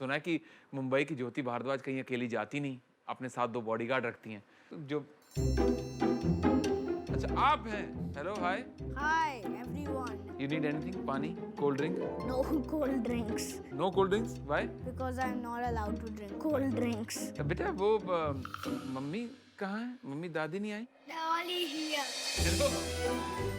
सुना है कि मुंबई की ज्योति भारद्वाज कहीं अकेली जाती नहीं, अपने साथ 2 बॉडीगार्ड रखती हैं। तो जो अच्छा आप हैं। Hello hi. Hi everyone. You need anything? पानी, cold drink? No cold drinks no cold drinks? Why? because I'm not allowed to drink cold drinks. बेटा वो मम्मी कहाँ है? मम्मी दादी नहीं आई? Dolly here. Hello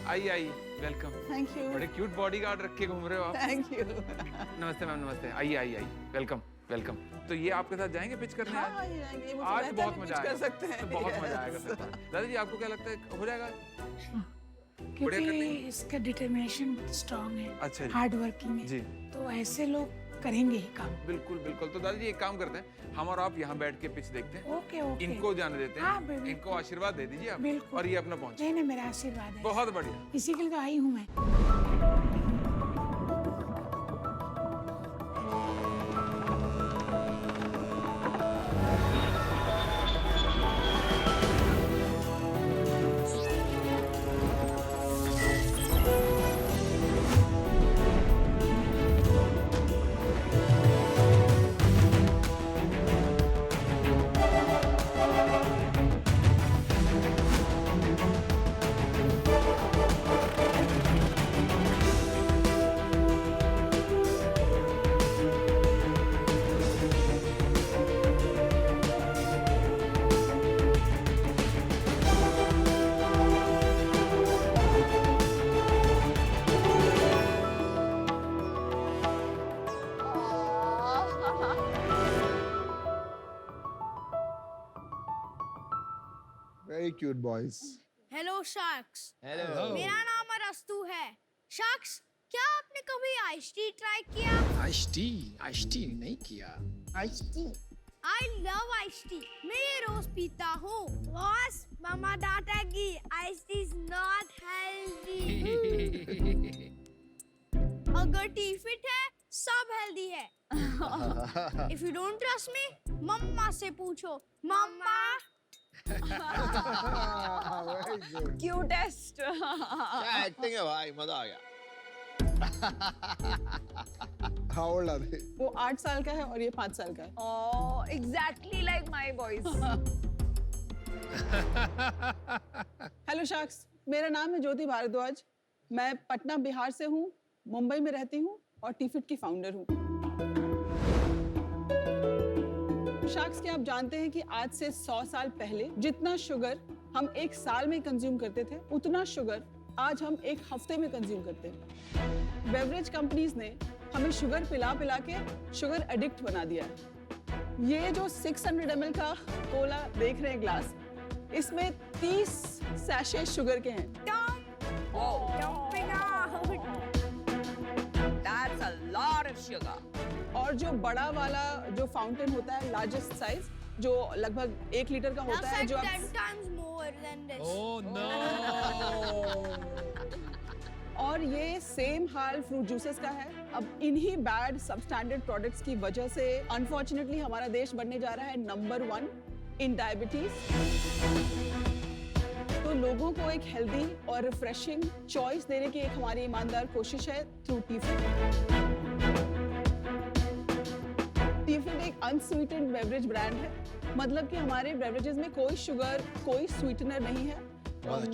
I I welcome. Thank you. बड़े cute bodyguard रख के घूम रहे हो आप। Thank you. नमस्ते मैम, नमस्ते। आइए आइए आइए, वेलकम वेलकम। तो ये आपके साथ जाएंगे पिच करने हाँ, आज? हाँ, ये आएंगे। मुझे आज लगता है बहुत कि मजा कुछ आएगा। कर सकते हैं। तो बहुत मजा आएगा Yes. सर। दादा जी आपको क्या लगता है हो जाएगा? बढ़िया कर क्योंकि लेंगे? इसका डिटर्मिनेशन बहुत स्ट्रांग है, अच्छा जी। हार्ड वर्किंग है, जी तो ऐसे लोग करेंगे ही काम। बिल्कुल बिल्कुल। तो दादाजी एक काम करते हैं, हम और आप यहाँ बैठ के पिच देखते हैं, ओके ओके। इनको जाने देते हाँ, हैं, बिल्कुल। इनको आशीर्वाद दे दीजिए आप, बिल्कुल। और ये अपना पहुंचे। नहीं नहीं, मेरा आशीर्वाद है, बहुत बढ़िया। इसी के लिए तो आई हूँ मैं। Very cute boys. Hello sharks. Hello. मेरा नाम अरस्तु है। Sharks, क्या आपने कभी आइस टी ट्राई किया? आइस टी नहीं किया। I love ice tea. मैं ये रोज पीता हूँ। बॉस, मामा डांटेगी। Ice tea is not healthy. अगर टी फिट है, सब हेल्दी है। If you don't trust me, मम्मा से पूछो। मम्मा। Very good. क्यूटेस्ट। क्या एक्टिंग है भाई, मजा आ गया। How old are they? वो 8 साल का है और ये 5 साल का है। Oh, exactly like my boys. Hello sharks, मेरा नाम है ज्योति भारद्वाज। मैं पटना बिहार से हूँ, मुंबई में रहती हूँ और टीफिट की फाउंडर हूँ। शार्क्स, क्या आप जानते हैं कि आज से 100 साल पहले जितना शुगर हम एक साल में कंज्यूम करते थे, उतना शुगर आज हम एक हफ्ते में कंज्यूम करते हैं। बेवरेज कंपनीज ने हमें शुगर पिला पिला के शुगर एडिक्ट बना दिया है। ये जो 600 ml का कोला देख रहे हैं ग्लास, इसमें 30 सैशे शुगर के हैं। Jumping out. That's a lot of sugar. और जो बड़ा वाला जो फाउंटेन होता है, लार्जेस्ट साइज, जो लगभग 1 लीटर का होता That's है, like जो 10 आप times more than this. Oh no! और ये सेम हाल फ्रूट जूसेस का है। अब इन्हीं बैड सबस्टैंडर्ड प्रोडक्ट्स की वजह से अनफॉर्चुनेटली हमारा देश बनने जा रहा है नंबर 1 इन डायबिटीज। तो लोगों को एक हेल्दी और रिफ्रेशिंग चॉइस देने की एक हमारी ईमानदार कोशिश है थ्रू टीफिट। टीफिट एक अनस्वीटेंड बेवरेज ब्रांड है, मतलब कि हमारे बेवरेजेस में कोई शुगर, कोई स्वीटनर नहीं है।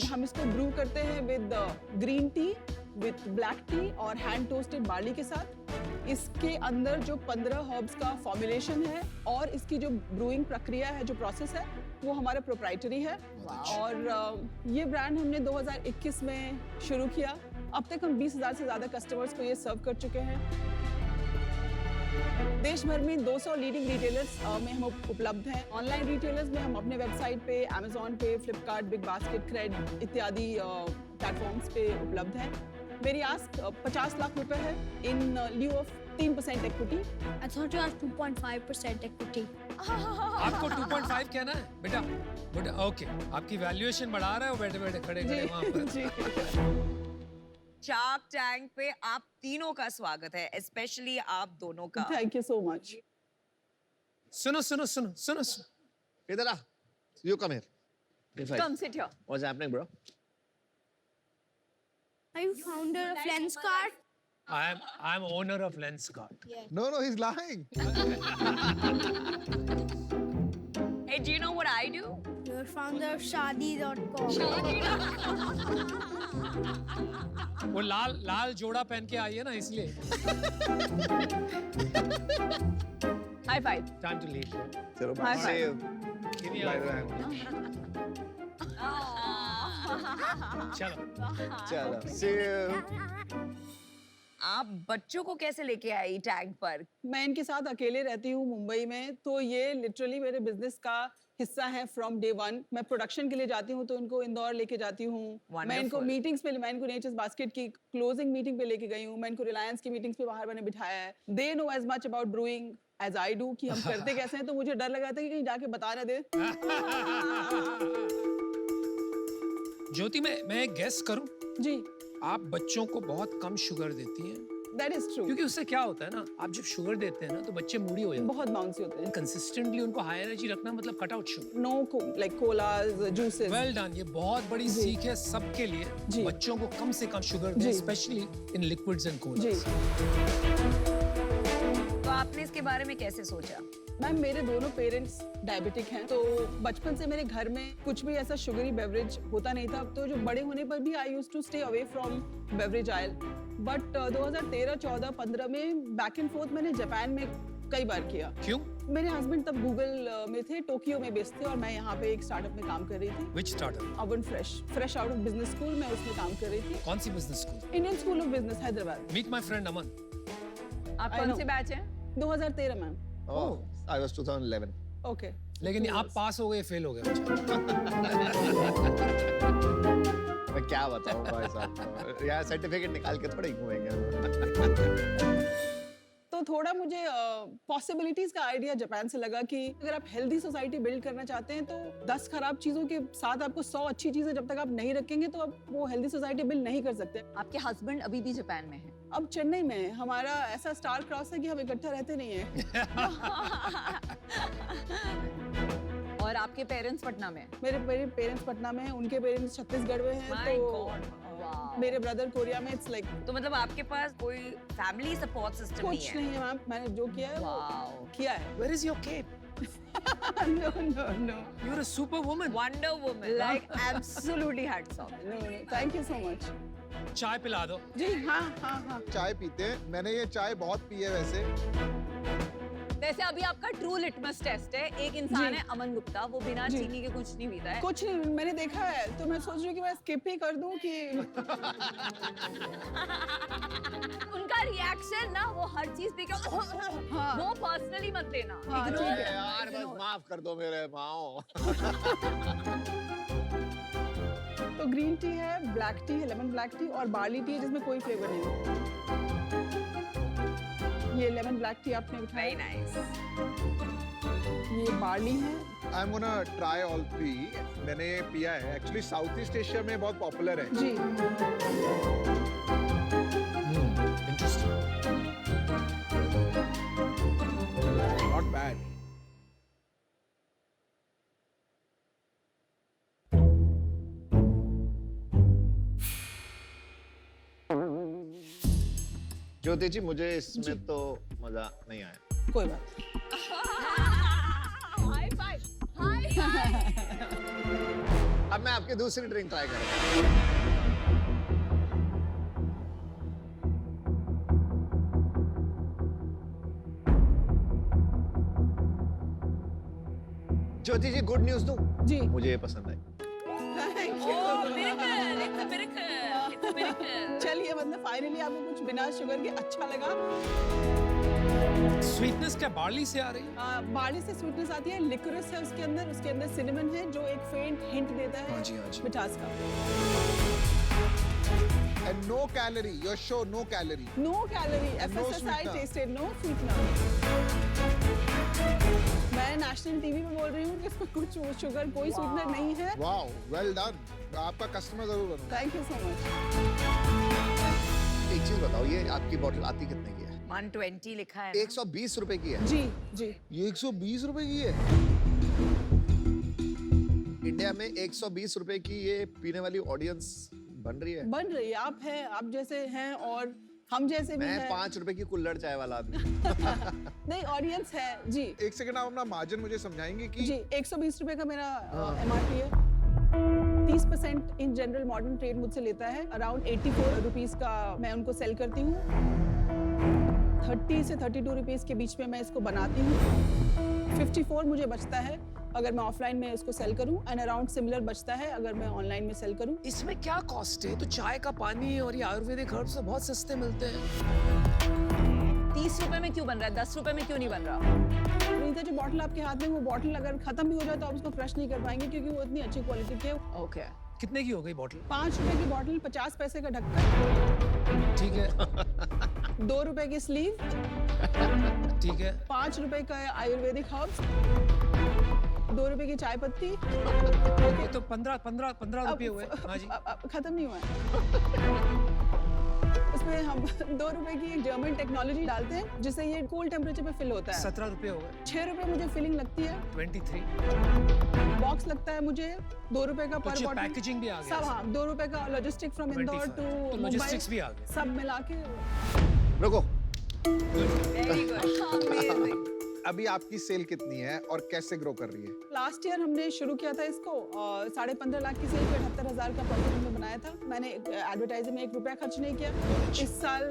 हम इसको ब्रू करते हैं with green tea, with black T और हैंड टोस्टेड बार्ली के साथ। इसके अंदर जो 15 हर्ब्स का फॉर्मुलेशन है और इसकी जो ब्रूइंग प्रक्रिया है, जो प्रोसेस है, वो हमारा प्रोप्राइटरी है। और ये ब्रांड हमने 2021 में शुरू किया। अब तक हम 20,000 से ज़्यादा कस्टमर्स को ये सर्व कर चुके हैं। देश भर में 200 लीडिंग रिटेलर्स में हम उपलब्ध हैं। ऑनलाइन रिटेलर्स में हम अपने वेबसाइट पे, अमेज़ॉन पे, फ्लिपकार्ट, बिग बास्केट, क्रेड इत्यादि प्लेटफॉर्म्स पे उपलब्ध हैं। मेरी आस्क 50 लाख रुपए है in lieu of 3% equity. I thought you had 2.5% equity. आपको 2.5 कहना है बेटा? बेटा ओके, आपकी वैल्यूएशन बढ़ा रहे हो बैठे बैठे खड़े खड़े वहाँ पर। जी। शार्क टैंक पे आप तीनों का स्वागत है, स्पेशली आप दोनों का। Thank you so much. सुनो सुनो सुनो सुनो सुनो। इधर आ। You come here. Come sit here. What's happening, bro? Are you founder of Lenscart? I'm owner of Lenskart. No, he's lying. Hey, do you know what I do? You're founder of Shadi.com. वो लाल जोड़ा पहन के आई है ना इसलिए. High five. Time to leave. चलो High five. save. चलो. चलो save. आप बच्चों को कैसे लेके आई टैग पर? मैं इनके साथ अकेले रहती हूँ मुंबई में, तो ये लिटरली मेरे बिजनेस का हिस्सा है फ्रॉम डे वन. मैं प्रोडक्शन के लिए जाती हूँ तो इनको इंदौर लेके जाती हूँ. मैं इनको Wonderful. मीटिंग्स पे, मैं इनको नेचर्स बास्केट की क्लोजिंग मीटिंग पे लेके गई हूँ. मैं इनको रिलायंस की मीटिंग्स पे बाहर मैंने बिठाया है. They know as much about brewing as I do कि हम करते कैसे हैं, तो मुझे डर लगा था कि कहीं जाके बता ना दे. ज्योति मैं एक गेस करूं. जी, आप बच्चों को बहुत कम शुगर देती हैं. That is true. क्योंकि उससे क्या होता है ना, आप जब शुगर देते हैं ना तो बच्चे मूडी हो जाते हैं. बहुत बाउंसी होते हैं. कंसिस्टेंटली उनको हाई एनर्जी रखना मतलब cut out sugar. Know like collage, juices. Well done. ये बहुत बड़ी सीख है सबके लिए. जी. बच्चों को कम से कम शुगर दें, जी. स्पेशली इन लिक्विड्स एंड जी. कोलास. तो आपने इसके बारे में कैसे सोचा? मैम, मेरे दोनों पेरेंट्स डायबिटिक हैं, तो बचपन से मेरे घर में कुछ भी ऐसा शुगरी बेवरेज होता नहीं था. तो जो बड़े होने पर भी I used to stay away from beverage aisle. But 2013, 14, 15 में बैक एंड फोर्थ मैंने जापान में कई बार किया. क्यों? मेरे हस्बैंड तब गूगल में थे, टोक्यो में बेस्ड थे, और मैं यहाँ पे एक स्टार्टअप में काम कर रही थी. Which startup? अवन fresh out of business school. मैं उसमें काम कर रही थी. कौन सी business school? Indian School of Business Hyderabad. Meet my friend Aman. आप I कौन know. से बैच हैं? 2013 ma'am. Oh, I was 2011. Okay. लेकिन आप पास हो गए, फेल हो गए. मैं क्या बताऊं भाई साहब. यार सर्टिफिकेट निकाल के थोड़ा ही घूमेंगे. तो थोड़ा मुझे पॉसिबिलिटीज का आइडिया जापान से लगा कि अगर आप हेल्दी सोसाइटी बिल्ड करना चाहते हैं तो 10 खराब चीजों के साथ आपको 100 अच्छी चीजें जब तक आप नहीं रखेंगे तो आप वो हेल्दी सोसाइटी बिल्ड नहीं कर सकते. आपके हस्बैंड अभी भी जापान में हैं? अब चेन्नई में है. हमारा ऐसा स्टार क्रॉस है कि हम इकट्ठा रहते नहीं है. और आपके पेरेंट्स पटना में? मेरे पेरेंट्स पटना में हैं, उनके पेरेंट्स छत्तीसगढ़ में हैं. माय तो गॉड. मेरे ब्रदर कोरिया में. इट्स लाइक तो मतलब आपके पास कोई फैमिली सपोर्ट सिस्टम नहीं कुछ है? नहीं है मैम. मैंने जो किया है वो वाओ. किया है. Where is your cape? No. You're a superwoman. Wonder Woman. Like absolutely hats off. No. Thank you so much. चाय पिला दो. जी हाँ. चाय पीते हैं. मैंने ये चाय बहुत पी है वैसे. वैसे अभी आपका ट्रू लिटमस टेस्ट है. एक इंसान जी. है अमन गुप्ता, वो बिना जी. चीनी के कुछ नहीं पीता है. कुछ नहीं, मैंने देखा है, तो मैं सोच रही हूँ कि मैं स्किप ही कर दूं कि उनका रिएक्शन ना, वो हर चीज पे क्या हाँ. वो पर्सनली मत लेना. हाँ, Ignore ठीक it. है. यार बस माफ कर दो मेरे माओ. तो ग्रीन टी है, ब्लैक टी है, लेमन ब्लैक टी, और बार्ली टी है जिसमें कोई फ्लेवर नहीं है. ये लेमन ब्लैक टी आपने Very उठाया. nice. ये बार्ली है. I'm gonna try all three. मैंने ये पिया है. Actually South East Asia में बहुत पॉपुलर है. जी. Interesting. Not bad. ज्योति जी मुझे इसमें तो मजा नहीं आया. कोई बात नहीं. High five. High five. अब मैं आपकी दूसरी ड्रिंक ट्राई करूंगा. ज्योति जी गुड न्यूज दूं? जी. मुझे ये पसंद आई. Thank you. Oh, miracle. It's a miracle. It's a miracle. चलिए, मतलब फाइनली आपको कुछ बिना शुगर के अच्छा लगा. स्वीटनेस क्या बार्ली से आ रही है? बार्ली से स्वीटनेस आती है. लिकोरिस है उसके अंदर सिनेमन है जो एक फेंट हिंट देता है हाँ जी. मिठास का. And no calorie. You're sure no calorie. No calorie. No FSSAI sweetener. Tested, no sweetener. मैं नेशनल टीवी पे बोल रही हूँ कि इसमें कुछ शुगर, कोई स्वीटनर नहीं है. Wow, well done. आपका कस्टमर जरूर बनूंगा. Thank you so much. एक चीज बताओ, ये आपकी बोतल आती कितने की है? 120 लिखा है ना? 120 रुपए की है. जी. ये 120 रुपए की है. इंडिया में 120 रुपए की ये पीने वाली ऑडियंस बन रही है. बन रही है. आप जैसे हैं और हम जैसे भी मैं हैं। 5 रुपए की कुल्हड़ चाय वाला आदमी। नहीं, ऑडियंस है जी। एक सेकंड आप अपना मार्जिन मुझे समझाएंगे कि जी 120 रुपए का मेरा MRP है। 30% इन जनरल मॉडर्न ट्रेड मुझसे लेता है। अराउंड 84 रुपीस का मैं उनको सेल करती हूँ। 30 से 32 रुपीस के बीच में मैं इसको बनाती हूँ। 54 मुझे बचता है अगर मैं ऑफलाइन में इसको सेल करूँ, एंड अराउंड सिमिलर बचता है अगर मैं ऑनलाइन में सेल करूँ। इसमें क्या कॉस्ट है? तो चाय का पानी और ये आयुर्वेदिक हर्ब्स तो बहुत सस्ते मिलते हैं। 30 रुपए में क्यों बन रहा है? 10 रुपए में क्यों नहीं बन रहा? रीता, जो बॉटल आपके हाथ में, वो बॉटल अगर खत्म भी हो जाए तो आप उसको क्रश नहीं कर पाएंगे क्योंकि वो इतनी अच्छी क्वालिटी की है। ओके। कितने की हो गई बॉटल? 5 रुपए की बॉटल, 50 पैसे का ढक्कन, ठीक है 2 रुपए की स्लीव, ठीक है। 5 रुपए का आयुर्वेदिक हर्ब्स, 2 रुपए की चाय पत्ती। ये तो 15 रुपये हुए। हाँ जी। अब खत्म नहीं हुआ है। उसमें हम 2 रुपए की एक जर्मन टेक्नोलॉजी डालते हैं जिससे ये कूल टेम्परेचर पे फिल होता है। 17 रुपये हो गए। 6 रुपए मुझे फिलिंग लगती है। 23। बॉक्स लगता है मुझे 2 रुपए का पर तो बॉटल। पैकेजिंग भी आ गया। सब, हाँ, 2 रुपए का लॉजिस्टिक फ्रॉम इंदौर टू तो लॉजिस्टिक्स भी आ गए। सब मिला के। रुको। Very good, amazing. अभी आपकी सेल कितनी है और कैसे ग्रो कर रही है? लास्ट ईयर हमने शुरू किया था इसको 15.5 लाख की सेल पे 78,000 का प्रॉफिट हमने बनाया था। मैंने एडवर्टाइजिंग में 1 रुपया खर्च नहीं किया। इस साल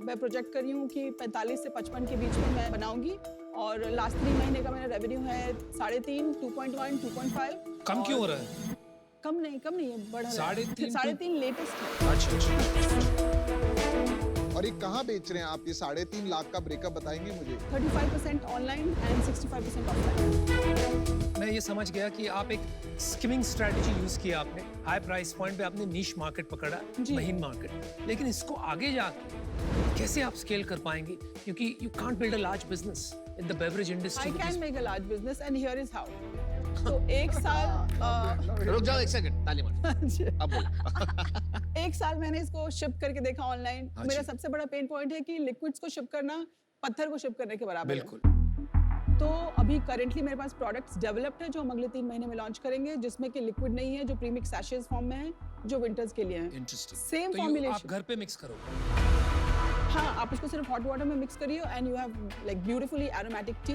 मैं प्रोजेक्ट कर रही हूँ कि 45 से 55 के बीच में मैं बनाऊंगी, और लास्ट 3 महीने का मेरा रेवेन्यू है 3.5, 2.1, 2.5। कम क्यों हो रहा है? कम नहीं है, बढ़ रहा है। 3.5 3.5 लेटेस्ट है। अच्छा। और ये कहाँ बेच रहे हैं आप? ये 3.5 लाख का ब्रेकअप बताएंगे मुझे? 35% ऑनलाइन एंड 65% ऑफलाइन। मैं ये समझ गया कि आप एक स्किमिंग स्ट्रेटजी यूज किया आपने। हाई प्राइस पॉइंट पे आपने नीश मार्केट पकड़ा, जी। महीन मार्केट। लेकिन इसको आगे जाके कैसे आप स्केल कर पाएंगे? क्योंकि you can't build a large business in the beverage I industry. can make a large business and here is how. तो 1 साल रुक जाओ 1 सेकंड, ताली मार। अब बोलो। 1 साल मैंने इसको शिप करके देखा ऑनलाइन। हाँ मेरा जी। सबसे बड़ा पेन पॉइंट है कि लिक्विड्स को शिप करना पत्थर को शिप करने के बराबर है। बिल्कुल। तो अभी करेंटली मेरे पास प्रोडक्ट्स डेवलप्ड है जो हम अगले 3 महीने में लॉन्च करेंगे, जिसमें कि लिक्विड नहीं है, जो प्रीमिक्स सैशेज फॉर्म में है, जो विंटर्स के लिए है। इंटरेस्टिंग। Same तो formulation. आप घर पे मिक्स करोगे? हाँ, आप उसको सिर्फ हॉट वाटर में मिक्स करिए and you have like beautifully aromatic T.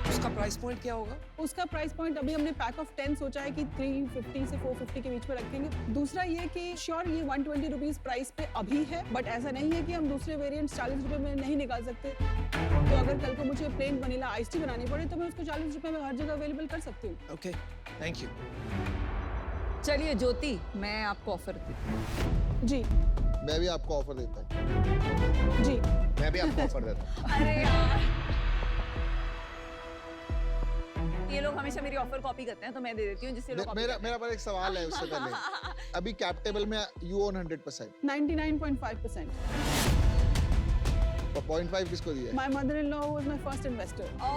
उसका प्राइस पॉइंट क्या होगा? उसका प्राइस पॉइंट अभी हमने पैक ऑफ 10 सोचा है कि 350 से 450 के बीच में रखेंगे। दूसरा ये कि श्योर ये 120 रुपीस प्राइस पे अभी है, बट ऐसा नहीं है कि हम दूसरे वेरिएंट्स 40 रुपए में नहीं निकाल सकते। तो अगर कल को मुझे प्लेन वनीला आइस टी बनानी पड़े तो मैं उसको 40 रुपए में हर जगह अवेलेबल कर सकती हूँ। Okay, thank you. चलिए ज्योति, मैं आपको ऑफर दी। जी मैं भी आपको ऑफर देता हूँ। जी। मैं भी आपको ऑफर देता हूँ। अरे यार, ये लोग हमेशा मेरी ऑफर कॉपी करते हैं तो मैं दे देती हूँ जिससे लोग copy मेरा करते मेरा पर एक सवाल है उससे पहले। अभी कैप टेबल में यू ओन 100%। 99.5%। तो 0.5 किसको दिया है? My mother-in-law was my first investor. हैं।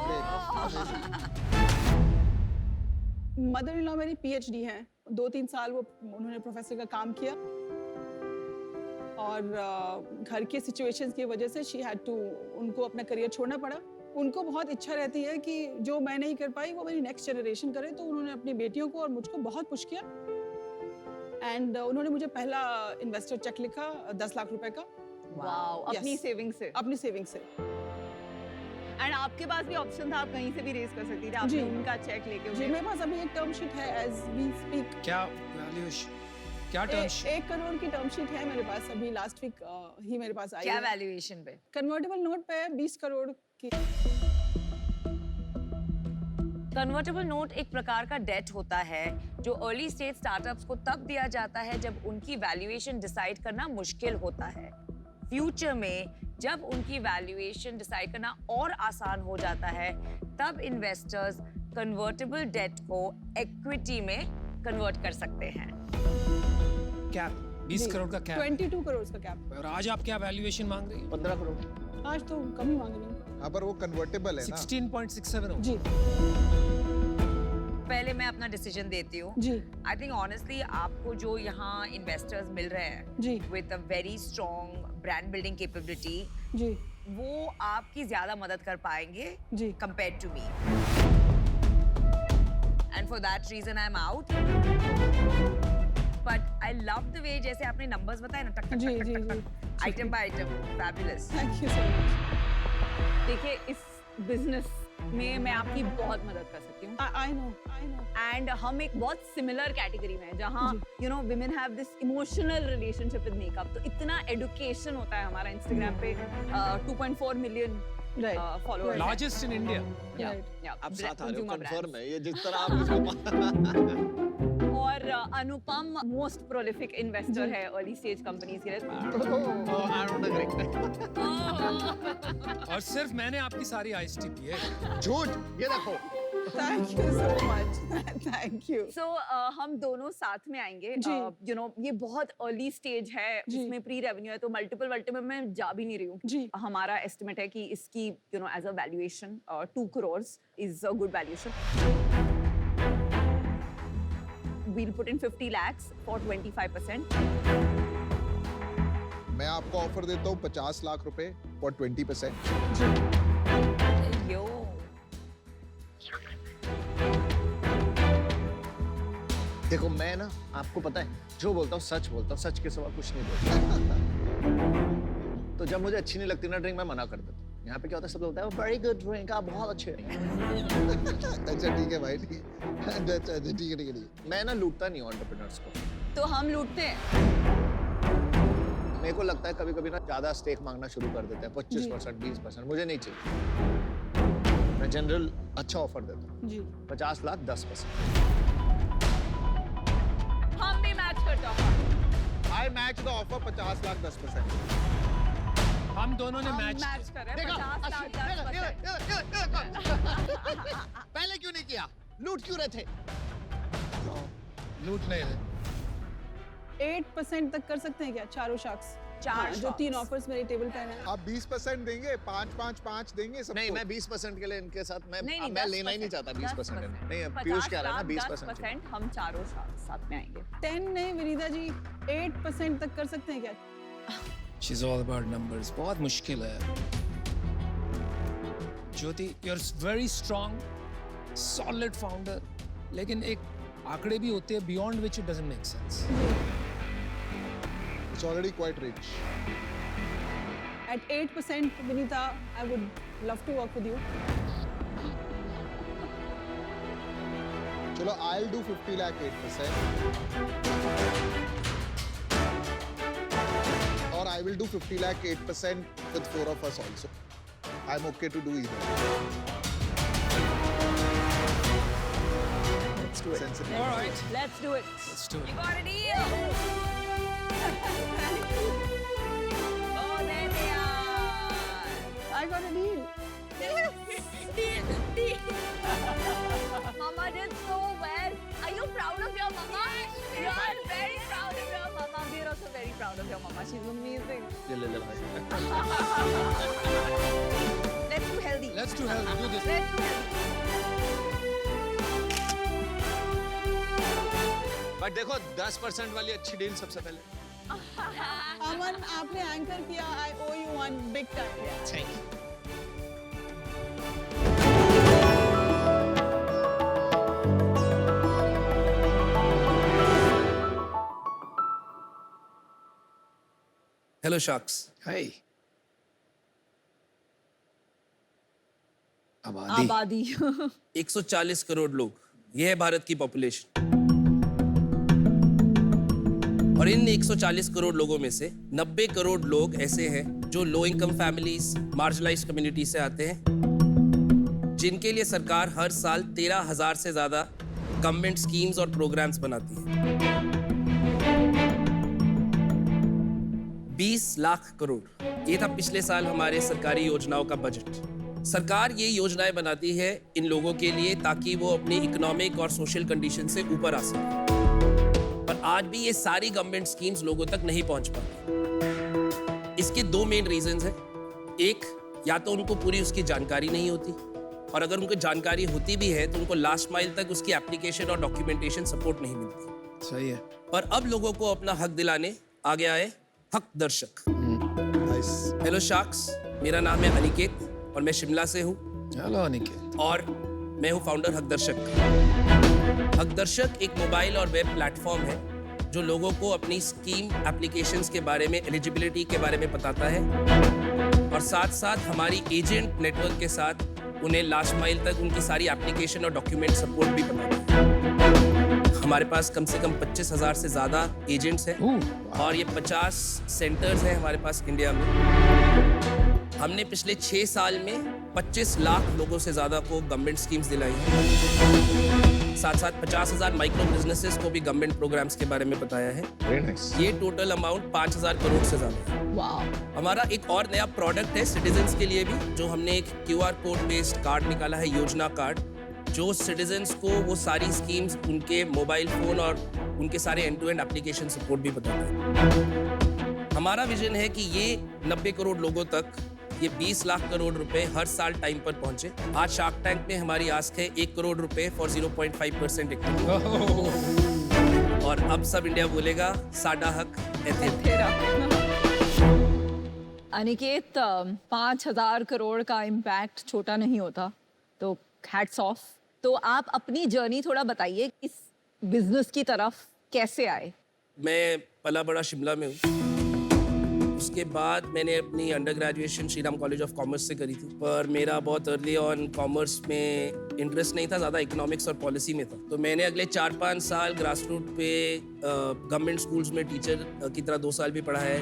मदर-इन-लॉ मेरी PhD हैं। 2-3 साल वो उन्होंने प्रोफेसर का काम किया, और घर के सिचुएशंस की वजह से शी हैड टू, उनको अपना करियर छोड़ना पड़ा। उनको बहुत इच्छा रहती है कि जो मैं नहीं कर पाई वो मेरी नेक्स्ट जनरेशन करे, तो उन्होंने अपनी बेटियों को और मुझको बहुत पुश किया, एंड उन्होंने मुझे पहला इन्वेस्टर चेक लिखा 10 लाख रुपए का वाओ, अपनी Yes. सेविंग से। अपनी सेविंग से। एंड आपके पास भी ऑप्शन था, आप कहीं से भी रेज कर सकती थी। आपने जी। उनका चेक लेके जी, उन्हें- मेरे पास अभी एक टर्म शीट है एज वी स्पीक। क्या वैल्यूएशन? क्या टर्म्स? 1 करोड़ की टर्म शीट है मेरे पास, अभी लास्ट वीक ही मेरे पास आई क्या है। वैल्यूएशन पे? कन्वर्टेबल नोट पे 20 करोड़ की। कन्वर्टेबल नोट एक प्रकार का डेट होता है जो अर्ली स्टेज स्टार्टअप्स को तब दिया जाता है जब उनकी वैल्यूएशन डिसाइड करना मुश्किल होता है। फ्यूचर में जब उनकी वैल्यूएशन डिसाइड करना और आसान हो जाता है, तब इन्वेस्टर्स कन्वर्टेबल डेट को इक्विटी में कन्वर्ट कर सकते हैं। कैप 20 जी, करोड़ का कैप। 22 करोड़ का कैप। और आज आप क्या वैल्यूएशन मांग रही हैं? 15 करोड़। आज तो कम ही मांग रही हूँ। हाँ, पर वो कन्वर्टेबल है ना। 16.67 हो। जी पहले मैं अपना डिसीजन देती हूँ। जी आई थिंक ऑनेस्टली आपको जो यहाँ इन्वेस्टर्स मिल रहे हैं जी with a very strong brand building capability, जी वो आपकी ज्यादा मदद कर पाएंगे जी compared to me. And for that reason I'm out. But I love the way जैसे आपने numbers बताए ना, टक टक जी टक जी टक जी टक, item by item fabulous. Thank you so much. देखिए इस बिजनेस में मैं आपकी बहुत मदद कर सकती हूँ आई नो एंड हम एक बहुत सिमिलर कैटेगरी में हैं जहाँ you know women have this emotional relationship with makeup। तो इतना एडुकेशन होता है हमारा इंस्टाग्राम पे 2.4 million right followers. Largest in India. आप साथ आ रहे हो, consumer कंफर्म है ये जिस तरह आप इसको और अनुपम मोस्ट प्रोलिफिक इन्वेस्टर है अर्ली स्टेज कंपनीज के लिए। I don't agree। और सिर्फ मैंने आपकी सारी आइस टी पी है। झूठ, ये देखो। Thank you so much. Thank you. So हम दोनों साथ में आएंगे। जी। यू नो ये बहुत अर्ली स्टेज है, जी। इसमें प्री रेवेन्यू है, तो मल्टीपल मैं जा भी नहीं रही हूँ। जी। हमारा एस्टिमेट है कि इसकी you know as a valuation 2 crores is a good valuation. We'll put in 50 lakhs for 25%. मैं आपको ऑफर देता हूँ 50 लाख रुपए फॉर 20%। Yo. देखो मैं ना आपको पता है जो बोलता हूँ सच बोलता हूँ, सच के सिवा कुछ नहीं बोलता। तो जब मुझे अच्छी नहीं लगती ना ड्रिंक मैं मना कर देता हूँ। यहाँ पे क्या होता है सब बोलता है वेरी गुड ड्रिंक, आप बहुत अच्छे हैं। अच्छा ठीक है भाई, ठीक है। अच्छा ठीक है। मैं ना लूटता नहीं हूँ एंटरप्रेन्योर्स को। तो हम लूटते हैं। मेरे को लगता है कभी कभी ना ज्यादा स्टेक मांगना शुरू कर देते हैं, 25%, 20%। मुझे नहीं चाहिए। मैं जनरल अच्छा ऑफर देता हूँ। जी 50 लाख 10%। हम भी मैच करते हैं। आई मैच द ऑफर 50 लाख 10%। हम दोनों ने हम मैच मैच कर रहे हैं देखा? 50 लाख 10%। पहले क्यों नहीं किया? लूट क्यों रहे थे? लूट नहीं रहे। 8% तक कर सकते हैं क्या चारों शख्स? चार जो 3 ऑफर्स मेरे टेबल पे हैं। आप 20% देंगे, 5 देंगे सबको। नहीं मैं 20% के लिए इनके साथ मैं नहीं, मैं लेना ही नहीं चाहता 20%। नहीं पीयूष कह रहा है ना 20%। 10% हम चारों साथ में आएंगे। 10 नहीं विनीता जी, 8% तक कर सकते हैं क्या? She's all about numbers. बहुत मुश्किल है। ज्योति, you're very strong, solid founder. लेकिन एक आंकड़े भी होते हैं beyond which it doesn't make sense. It's already quite rich. At 8% Vinita, I would love to work with you. चलो I'll do 50 lakh 8%. और I will do 50 lakh 8% with 4 of us also. I'm okay to do either. Let's do it. Sensitive. All right, Let's do it. let's do it. You got a deal. Oh, there they are. I got a deal. Mama did so well. Are you proud of your mama? You are very proud of your mama. We are also very proud of your mama. She's amazing. Let's do healthy. Let's do healthy. Do this. Let's do healthy. But देखो 10% वाली अच्छी deal सबसे पहले। अमन आपने anchor किया, I owe you one big time. Thank you. Hello sharks. Hey. आबादी। आबादी। 140 करोड़ लोग, ये है भारत की पॉपुलेशन। और इन 140 करोड़ लोगों में से 90 करोड़ लोग ऐसे हैं जो low income families, marginalised community से आते हैं, जिनके लिए सरकार हर साल 13,000 से ज्यादा गवर्नमेंट स्कीम्स और प्रोग्राम्स बनाती है। 20 लाख करोड़, ये था पिछले साल हमारे सरकारी योजनाओं का बजट। सरकार ये योजनाएं बनाती है इन लोगों के लिए ताकि वो अपनी इकोनॉमिक और सोशल कंडीशन से ऊपर आ सके। पर आज भी ये सारी गवर्नमेंट स्कीम्स लोगों तक नहीं पहुंच पाती। इसके 2 मेन रीजंस हैं। एक, या तो उनको पूरी उसकी जानकारी नहीं होती, और अगर उनको जानकारी होती भी है तो उनको लास्ट माइल तक उसकी एप्लीकेशन और डॉक्यूमेंटेशन सपोर्ट नहीं मिलती। सही है। पर अब लोगों को अपना हक दिलाने आगे आए हक दर्शक। Nice. हेलो शार्क्स, मेरा नाम है अनिकेत और मैं शिमला से हूँ, चलो अनिकेत। और मैं हूँ फाउंडर हक दर्शक। हक दर्शक एक मोबाइल और वेब प्लेटफॉर्म है जो लोगों को अपनी स्कीम एप्लीकेशंस के बारे में, एलिजिबिलिटी के बारे में बताता है और साथ साथ हमारी एजेंट नेटवर्क के साथ उन्हें लास्ट माइल तक उनकी सारी एप्लीकेशन और डॉक्यूमेंट सपोर्ट भी बताता है। हमारे पास कम से कम 25,000 से ज़्यादा एजेंट्स हैं और ये 50 सेंटर्स हैं हमारे पास इंडिया में। हमने पिछले 6 साल में 25 लाख लोगों से ज़्यादा को गवर्नमेंट स्कीम्स दिलाई हैं। साथ साथ 50,000 माइक्रो बिजनेसेस को भी गवर्नमेंट प्रोग्राम्स के बारे में बताया है। Very nice. ये टोटल अमाउंट 5,000 करोड़ से ज़्यादा है। वाह। हमारा एक और नया प्रोडक्ट है सिटीजन्स के लिए भी, जो हमने एक QR कोड बेस्ड कार्ड निकाला है, योजना कार्ड, जो सिटीजन्स को वो सारी स्कीम्स उनके मोबाइल फोन और उनके सारे end to end application support भी बताता है। हमारा विजन है कि ये 90 करोड़ लोगों तक ये 20 लाख करोड़ रुपए हर साल टाइम पर पहुंचे। आज शार्क टैंक में हमारी आस्क है 1 करोड़ रुपए फॉर 0.5% इक्विटी। और अब सब इंडिया बोलेगा साडा हक एथेरा। अनिकेत, 5,000 करोड़ का इम्पैक्ट छोटा नहीं होता, तो हैट्स ऑफ। तो आप अपनी जर्नी थोड़ा बताइए, इस बिजनेस की तरफ कैसे आए? मैं पला बड़ा शिमला में हूँ। उसके बाद मैंने अपनी under graduation Shri Ram college of commerce से करी थी, पर मेरा बहुत अर्ली ऑन कॉमर्स में इंटरेस्ट नहीं था, ज़्यादा इकोनॉमिक्स और पॉलिसी में था। तो मैंने अगले 4-5 साल ग्रास रूट पे गवर्नमेंट स्कूल्स में टीचर की तरह 2 साल भी पढ़ा है।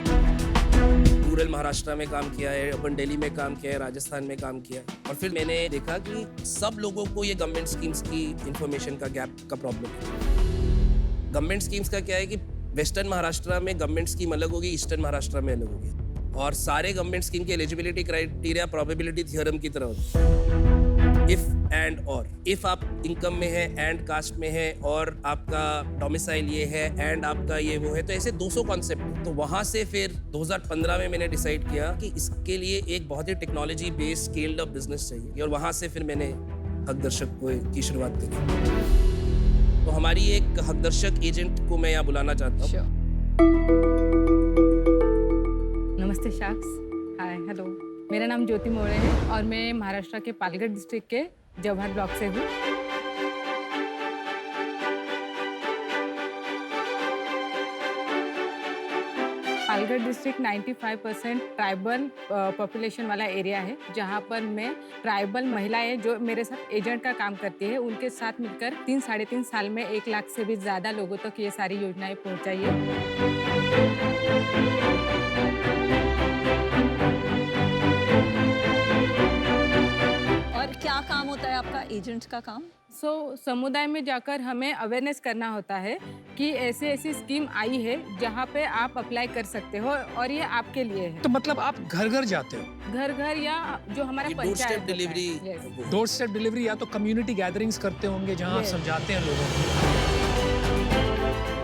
रूरल महाराष्ट्र में काम किया है, अर्बन दिल्ली में काम किया है, राजस्थान में काम किया है। और फिर मैंने देखा कि सब लोगों को ये गवर्नमेंट स्कीम्स की इंफॉर्मेशन का गैप का प्रॉब्लम है। गवर्नमेंट स्कीम्स का क्या है कि वेस्टर्न महाराष्ट्र में गवर्नमेंट स्कीम अलग होगी, ईस्टर्न महाराष्ट्र में अलग होगी, और सारे गवर्नमेंट स्कीम के एलिजिबिलिटी क्राइटेरिया प्रोबेबिलिटी थ्योरम की तरह होता है। इफ एंड और, इफ आप इनकम में है, एंड कास्ट में है, और आपका डोमिसाइल ये है, एंड आपका ये वो है, तो ऐसे 200 कॉन्सेप्ट। तो वहां से फिर 2015 में मैंने डिसाइड किया कि इसके लिए एक बहुत ही technology based scaled up business चाहिए, और वहां से फिर मैंने हक दर्शक की शुरुआत करी। तो हमारी एक हक दर्शक एजेंट को मैं यहाँ बुलाना चाहता हूँ। नमस्ते शाक्स, हाय, हेलो। मेरा नाम ज्योति मोरे है और मैं महाराष्ट्र के पालघर डिस्ट्रिक्ट के जवाहर ब्लॉक से हूँ। पालघर डिस्ट्रिक्ट 95% ट्राइबल पॉपुलेशन वाला एरिया है, जहाँ पर मैं ट्राइबल महिलाएं जो मेरे साथ एजेंट का काम करती है, उनके साथ मिलकर 3-3.5 साल में 1 लाख से भी ज़्यादा लोगों तक ये सारी योजनाएं पहुँचाई है। और क्या काम होता है आपका एजेंट का काम? समुदाय में जाकर हमें अवेयरनेस करना होता है कि ऐसी ऐसी स्कीम आई है जहाँ पे आप अप्लाई कर सकते हो और ये आपके लिए है। तो मतलब आप घर घर जाते हो? घर घर या जो हमारा panchayat delivery, door step delivery, या तो कम्युनिटी गैदरिंग्स करते होंगे जहाँ आप समझाते हैं लोगों को।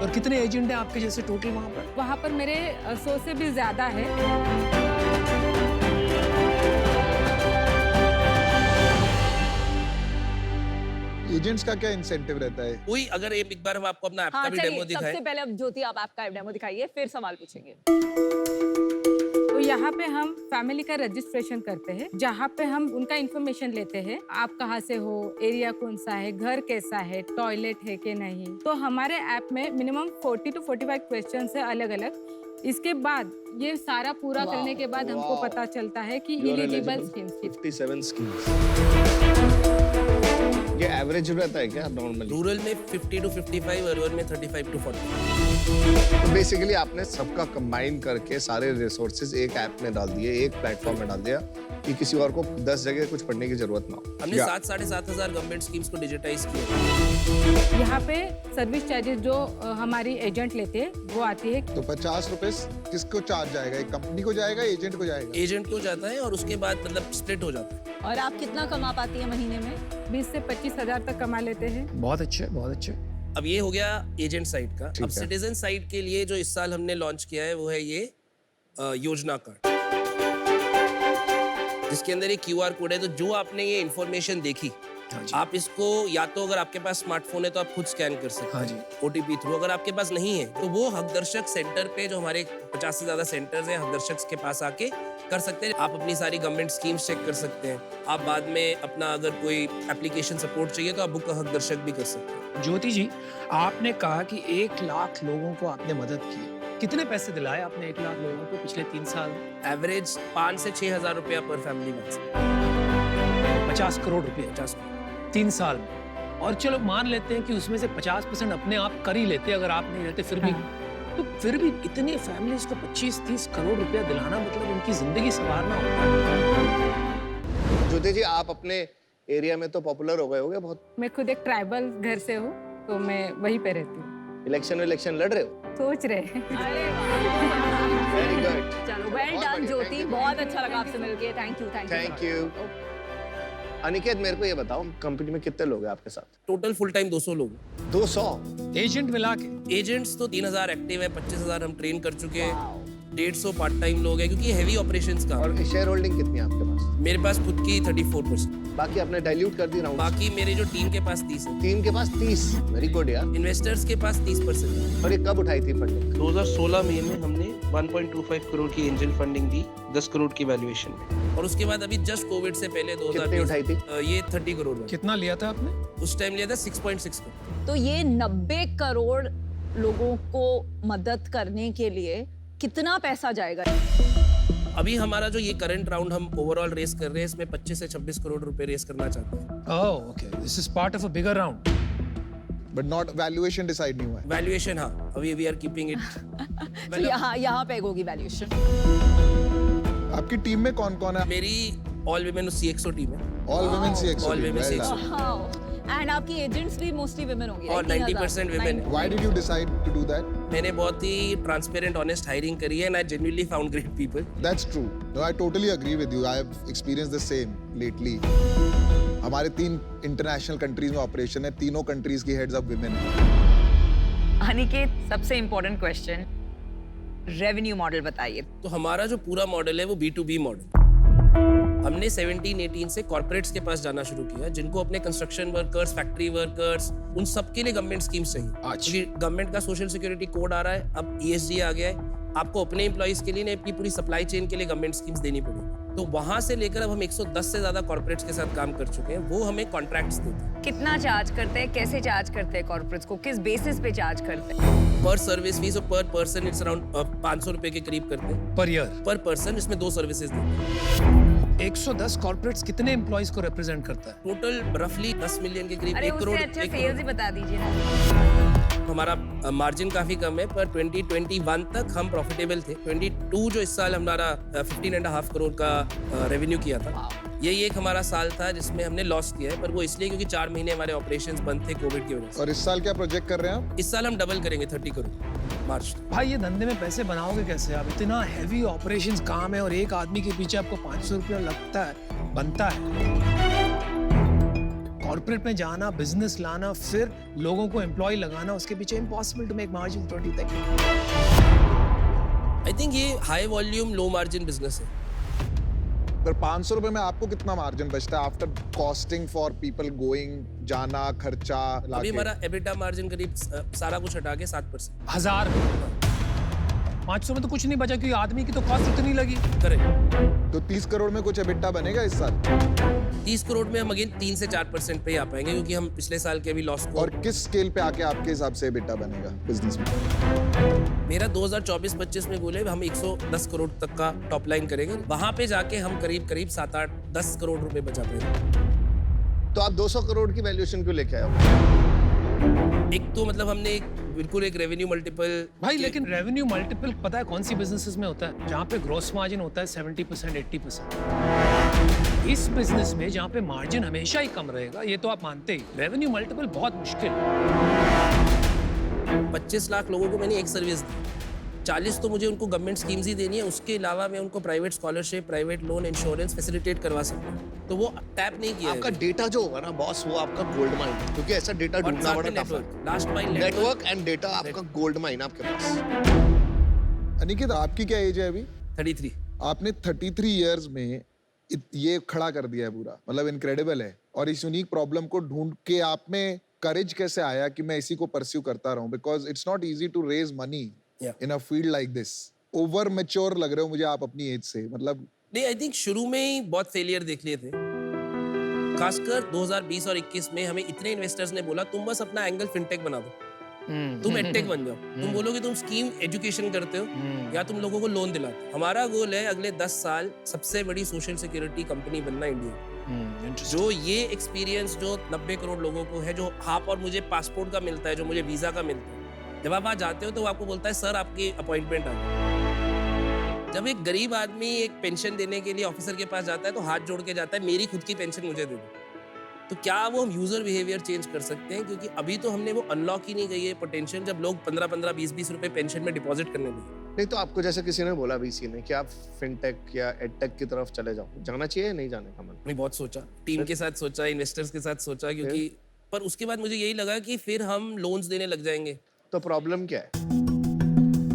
और कितने एजेंट हैं आपके जैसे टोटल वहाँ पर? वहाँ पर मेरे 100 से भी ज्यादा है। एजेंट्स का क्या इंसेंटिव रहता है? वही, अगर एक बार हम आपको अपना ऐप का भी डेमो दिखाएं। सबसे पहले अब ज्योति आप ऐप का डेमो दिखाइए, फिर सवाल पूछेंगे। तो यहाँ पे हम फैमिली का रजिस्ट्रेशन करते हैं, जहाँ पे हम उनका इंफॉर्मेशन लेते हैं, आप कहाँ से हो, एरिया कौन सा है, घर कैसा है, टॉयलेट है कि नहीं। तो हमारे ऐप में मिनिमम 40 to 45 क्वेश्चन है अलग अलग। इसके बाद ये सारा पूरा करने के बाद हमको पता चलता है कि एलिजिबल स्कीम्स 57 स्कीम्स। ये एवरेज रहता है क्या नॉर्मली? रूरल में 50 to 55, अर्बन में 35 to 40। तो बेसिकली आपने सबका कंबाइन करके सारे रिसोर्सेज एक ऐप में डाल दिए, एक प्लेटफॉर्म में डाल दिया कि किसी और को 10 जगह कुछ पढ़ने की जरूरत ना हो। हमने 7,500 गवर्नमेंट स्कीम्स को डिजिटाइज किया। यहाँ पे सर्विस चार्जेस जो हमारी एजेंट लेते हैं वो आती है। तो 50 रुपए किसको चार्ज जाएगा? एक कंपनी को जाएगा, एजेंट को जाएगा? एजेंट को जाता है और उसके बाद मतलब स्प्लिट हो जाता है। और आप कितना कमा पाती है महीने में? 20 से 25 हजार तक कमा लेते हैं। बहुत अच्छे, बहुत अच्छे। अब ये हो गया एजेंट साइड का। अब सिटीजन साइड के लिए जो इस साल हमने लॉन्च किया है वो है ये योजना कार्ड, जिसके अंदर एक QR कोड है। तो जो आपने ये इन्फॉर्मेशन देखी हाँ जी। आप इसको या तो अगर आपके पास स्मार्टफोन है तो आप खुद स्कैन कर सकते हाँ हैं जी। OTP through. अगर आपके पास नहीं है तो वो हकदर्शक सेंटर पे जो हमारे 50 से ज्यादा सेंटर्स हैं हकदर्शक के पास आके कर सकते हैं। आप अपनी सारी गवर्नमेंट स्कीम्स चेक कर सकते हैं। आप बाद में अपना अगर कोई एप्लीकेशन सपोर्ट चाहिए तो आप बुक हकदर्शक भी कर सकते हैं। ज्योति जी, आपने कहा कि 1 लाख लोगों को आपने मदद की। कितने पैसे दिलाए आपने 1 लाख लोगों को पिछले 3 साल में? एवरेज 5 से 6 हजार रुपया पर फैमिली में 50 करोड़ रुपए 50 3 साल में। और चलो मान लेते हैं कि उसमें से 50% अपने आप कर ही लेते, अगर आप नहीं रहते फिर भी, तो फिर भी इतने फैमिलीज को 25-30 करोड़ रुपया दिलाना मतलब उनकी जिंदगी संवारना होता है। ज्योति जी, आप अपने एरिया में तो पॉपुलर हो गए होगे बहुत। मैं खुद एक ट्राइबल घर से हूँ, तो मैं वहीं पे रहती हूँ। इलेक्शन लड़ रहे हो? सोच रहे हैं। अरे वेरी गुड। चलो, वेल डन ज्योति, बहुत अच्छा लगा आपसे मिलके। Thank you. अनिकेत, मेरे को ये बताओ, कंपनी में कितने लोग हैं आपके साथ? टोटल फुल टाइम 200 लोग। 200 एजेंट मिला के? एजेंट्स तो 3000 एक्टिव है, 25,000 हम ट्रेन कर चुके हैं, 150 पार्ट टाइम लोग हैं क्योंकि ये हैवी ऑपरेशंस का। और शेयर होल्डिंग कितनी है आपके पास? मेरे पास खुद की 34%। बाकी आपने डाइल्यूट कर दी राउंड? बाकी मेरे जो टीम के पास 30 है। टीम के पास 30? वेरी गुड यार। इन्वेस्टर्स के पास 30%। और ये कब उठाई थी फंडिंग? 2016 में हमने 1.25 करोड़ की एंजल फंडिंग दी, 10 करोड़ की वैल्यूएशन। और उसके बाद अभी जस्ट कोविड से पहले 2020 कितनी उठाई थी? ये 30 करोड़। कितना लिया था आपने? उस टाइम लिया था 6.6 करोड़। तो ये 90 करोड़ लोगों को मदद करने के लिए कितना पैसा जाएगा? अभी हमारा जो ये करंट राउंड हम ओवरऑल रेस कर रहे हैं, इसमें 25 से 26 करोड़ रुपए रेस करना चाहते हैं। Oh okay, this is part of a bigger round. But not valuation decide नहीं हुआ है। वैल्यूएशन हाँ, अभी वी आर कीपिंग इट। तो यहाँ पे होगी वैल्यूएशन। आपकी टीम में कौन कौन है? मेरी ऑल विमेन CXO टीम है। All women CXO All women well CXO. done. And आपकी एजेंट्स भी मोस्टली विमेन होंगी, और 90% women है। Why did you decide to do that? मैंने बहुत ही ट्रांसपेरेंट ऑनेस्ट हायरिंग करी है, and I genuinely found great people. That's true. No, I totally agree with you. I have experienced the same lately. हमारे 3 international countries में operation है, तीनों countries की heads of women हैं। अनिकेत, सबसे इम्पोर्टेंट क्वेश्चन, रेवेन्यू मॉडल बताइए। तो हमारा जो पूरा मॉडल है वो B2B मॉडल। हमने 17-18 से कॉर्पोरेट्स के पास जाना शुरू किया, जिनको अपने कंस्ट्रक्शन वर्कर्स, फैक्ट्री वर्कर्स, उन सबके लिए गवर्नमेंट स्कीम्स चाहिए। क्योंकि गवर्नमेंट का सोशल सिक्योरिटी कोड आ रहा है, अब ESG आ गया है, आपको अपने एम्प्लॉइज के लिए नहीं, अपनी पूरी सप्लाई चेन के लिए गवर्नमेंट स्कीम्स देनी पड़ेगी। तो वहां से लेकर अब हम 110 से ज्यादा कॉर्पोरेट्स के साथ काम कर चुके हैं, वो हमें कॉन्ट्रैक्ट्स देते हैं। कितना चार्ज करते हैं, कैसे चार्ज करते हैं कॉर्पोरेट्स को, किस बेसिस पे चार्ज करते हैं? पर सर्विस फीस और पर पर्सन इट्स अराउंड 500 रुपए के करीब करते हैं पर ईयर पर पर्सन। इसमें 2 सर्विसेज देते हैं। 110 कॉर्पोरेट्स कितने एम्प्लॉइज को रिप्रेजेंट करता है? टोटल रफली 10 मिलियन के करीब, अरे 1 करोड़। उससे अच्छा सेल्स ही बता दीजिए ना। हमारा मार्जिन काफी कम है, पर 2021 तक हम प्रॉफिटेबल थे। 22 जो इस साल हमारा 15.5 करोड़ का रेवेन्यू किया था, यही एक हमारा साल था जिसमें हमने लॉस किया है, पर वो इसलिए क्योंकि 4 महीने हमारे ऑपरेशंस बंद थे कोविड की वजह से। और इस साल क्या प्रोजेक्ट कर रहे हैं आप? इस साल हम डबल करेंगे 30 करोड़ मार्च। भाई ये धंधे में पैसे बनाओगे कैसे आप? इतना हैवी ऑपरेशंस काम है और एक आदमी के पीछे आपको 500 रुपया लगता है, बनता है। कॉर्पोरेट में जाना, बिजनेस लाना, फिर लोगों को एम्प्लॉय लगाना, उसके पीछे इम्पॉसिबल टू मेक मार्जिन 20 तक। आई थिंक ये high volume low margin business है। पर 500 रुपए में आपको कितना मार्जिन बचता है after costing for people going, जाना, खर्चा अभी लाके? हमारा एबिटा मार्जिन करीब सारा कुछ हटा के 7%। 1000 500 में तो कुछ नहीं बचा क्योंकि आदमी की तो कॉस्ट इतनी लगी। करेक्ट। तो 30 करोड़ में कुछ एबिटा बनेगा इस साल? 30 करोड़ में हम अगेन 3 से 4% पे ही आ पाएंगे, क्योंकि हम पिछले साल के भी लॉस को। और किस स्केल पे आके आपके हिसाब से एबिटा बनेगा बिजनेस में? मेरा 2024-25 में बोले हम 110 करोड़ तक का टॉप लाइन करेंगे, वहां पे जाके हम करीब 7-8-10 करोड़ रुपए बचा पाएंगे। तो आप 200 करोड़ की वैल्यूएशन क्यों लेके आए हो? एक तो मतलब हमने बिल्कुल एक रेवेन्यू मल्टीपल। भाई लेकिन रेवेन्यू मल्टीपल पता है कौन सी बिजनेसेस में होता है? जहाँ पे ग्रॉस मार्जिन होता है 70% 80%। इस बिजनेस में जहाँ पे मार्जिन हमेशा ही कम रहेगा, ये तो आप मानते ही, रेवेन्यू मल्टीपल बहुत मुश्किल। 25 लाख लोगों को मैंने एक सर्विस दी, 40 तो मुझे उनको गवर्नमेंट स्कीम्स ही देनी है, उसके अलावा मैं उनको private scholarship, private loan, insurance facilitate करवा सकता हूँ, तो वो टैप नहीं किया। आपका डेटा जो होगा ना बॉस, वो आपका गोल्ड माइन है, क्योंकि ऐसा डेटा ढूंढना बड़ा टफ है। Last mile network and data आपका गोल्ड माइन आपके पास। अनिकेत, आपकी क्या एज है अभी? 33। आपने 33 इयर्स में ये खड़ा कर दिया है पूरा, मतलब इनक्रेडिबल है। और इस यूनिक प्रॉब्लम को ढूंढ के आप में करेज कैसे आया कि मैं इसी को परस्यू करता रहूं, because it's not easy to raise money in a field like this. Over mature लग रहे हो मुझे आप अपनी एज से, मतलब नहीं, आई थिंक शुरू में ही बहुत फेलियर देख लिए थे। खासकर 2020 और 21 में हमें इतने इन्वेस्टर्स ने बोला तुम बस अपना एंगल फिनटेक बना दो, तुम एडटेक बन जाओ, तुम बोलोगे तुम स्कीम एजुकेशन करते हो या तुम लोगों को लोन दिलाते हो। हमारा गोल है अगले 10 साल सबसे बड़ी सोशल सिक्योरिटी कंपनी बनना इंडिया। जो ये एक्सपीरियंस जो 90 करोड़ लोगों को है, जो आप और मुझे पासपोर्ट का मिलता है, जो मुझे वीजा का मिलता है, जब आप वहाँ जाते हो तो वो आपको बोलता है सर आपकी अपॉइंटमेंट आ गई। जब एक गरीब आदमी एक पेंशन देने के लिए ऑफिसर के पास जाता है तो हाथ जोड़ के जाता है मेरी खुद की पेंशन मुझे दे दो। तो क्या वो हम यूजर बिहेवियर चेंज कर सकते हैं? क्योंकि अभी तो हमने वो अनलॉक ही नहीं गई है पोटेंशियल, जब लोग 15-15, 20-20 रुपए पेंशन में डिपॉजिट करने लगे। नहीं तो आपको जैसे किसी ने बोला VC ने कि आप फिनटेक या एडटेक की तरफ चले जाओ, जाना चाहिए या नहीं जाने का मन? मैं बहुत सोचा, टीम के साथ सोचा, इन्वेस्टर्स के साथ सोचा, क्योंकि पर उसके बाद मुझे यही लगा कि फिर हम लोन्स देने लग जाएंगे। तो प्रॉब्लम क्या है?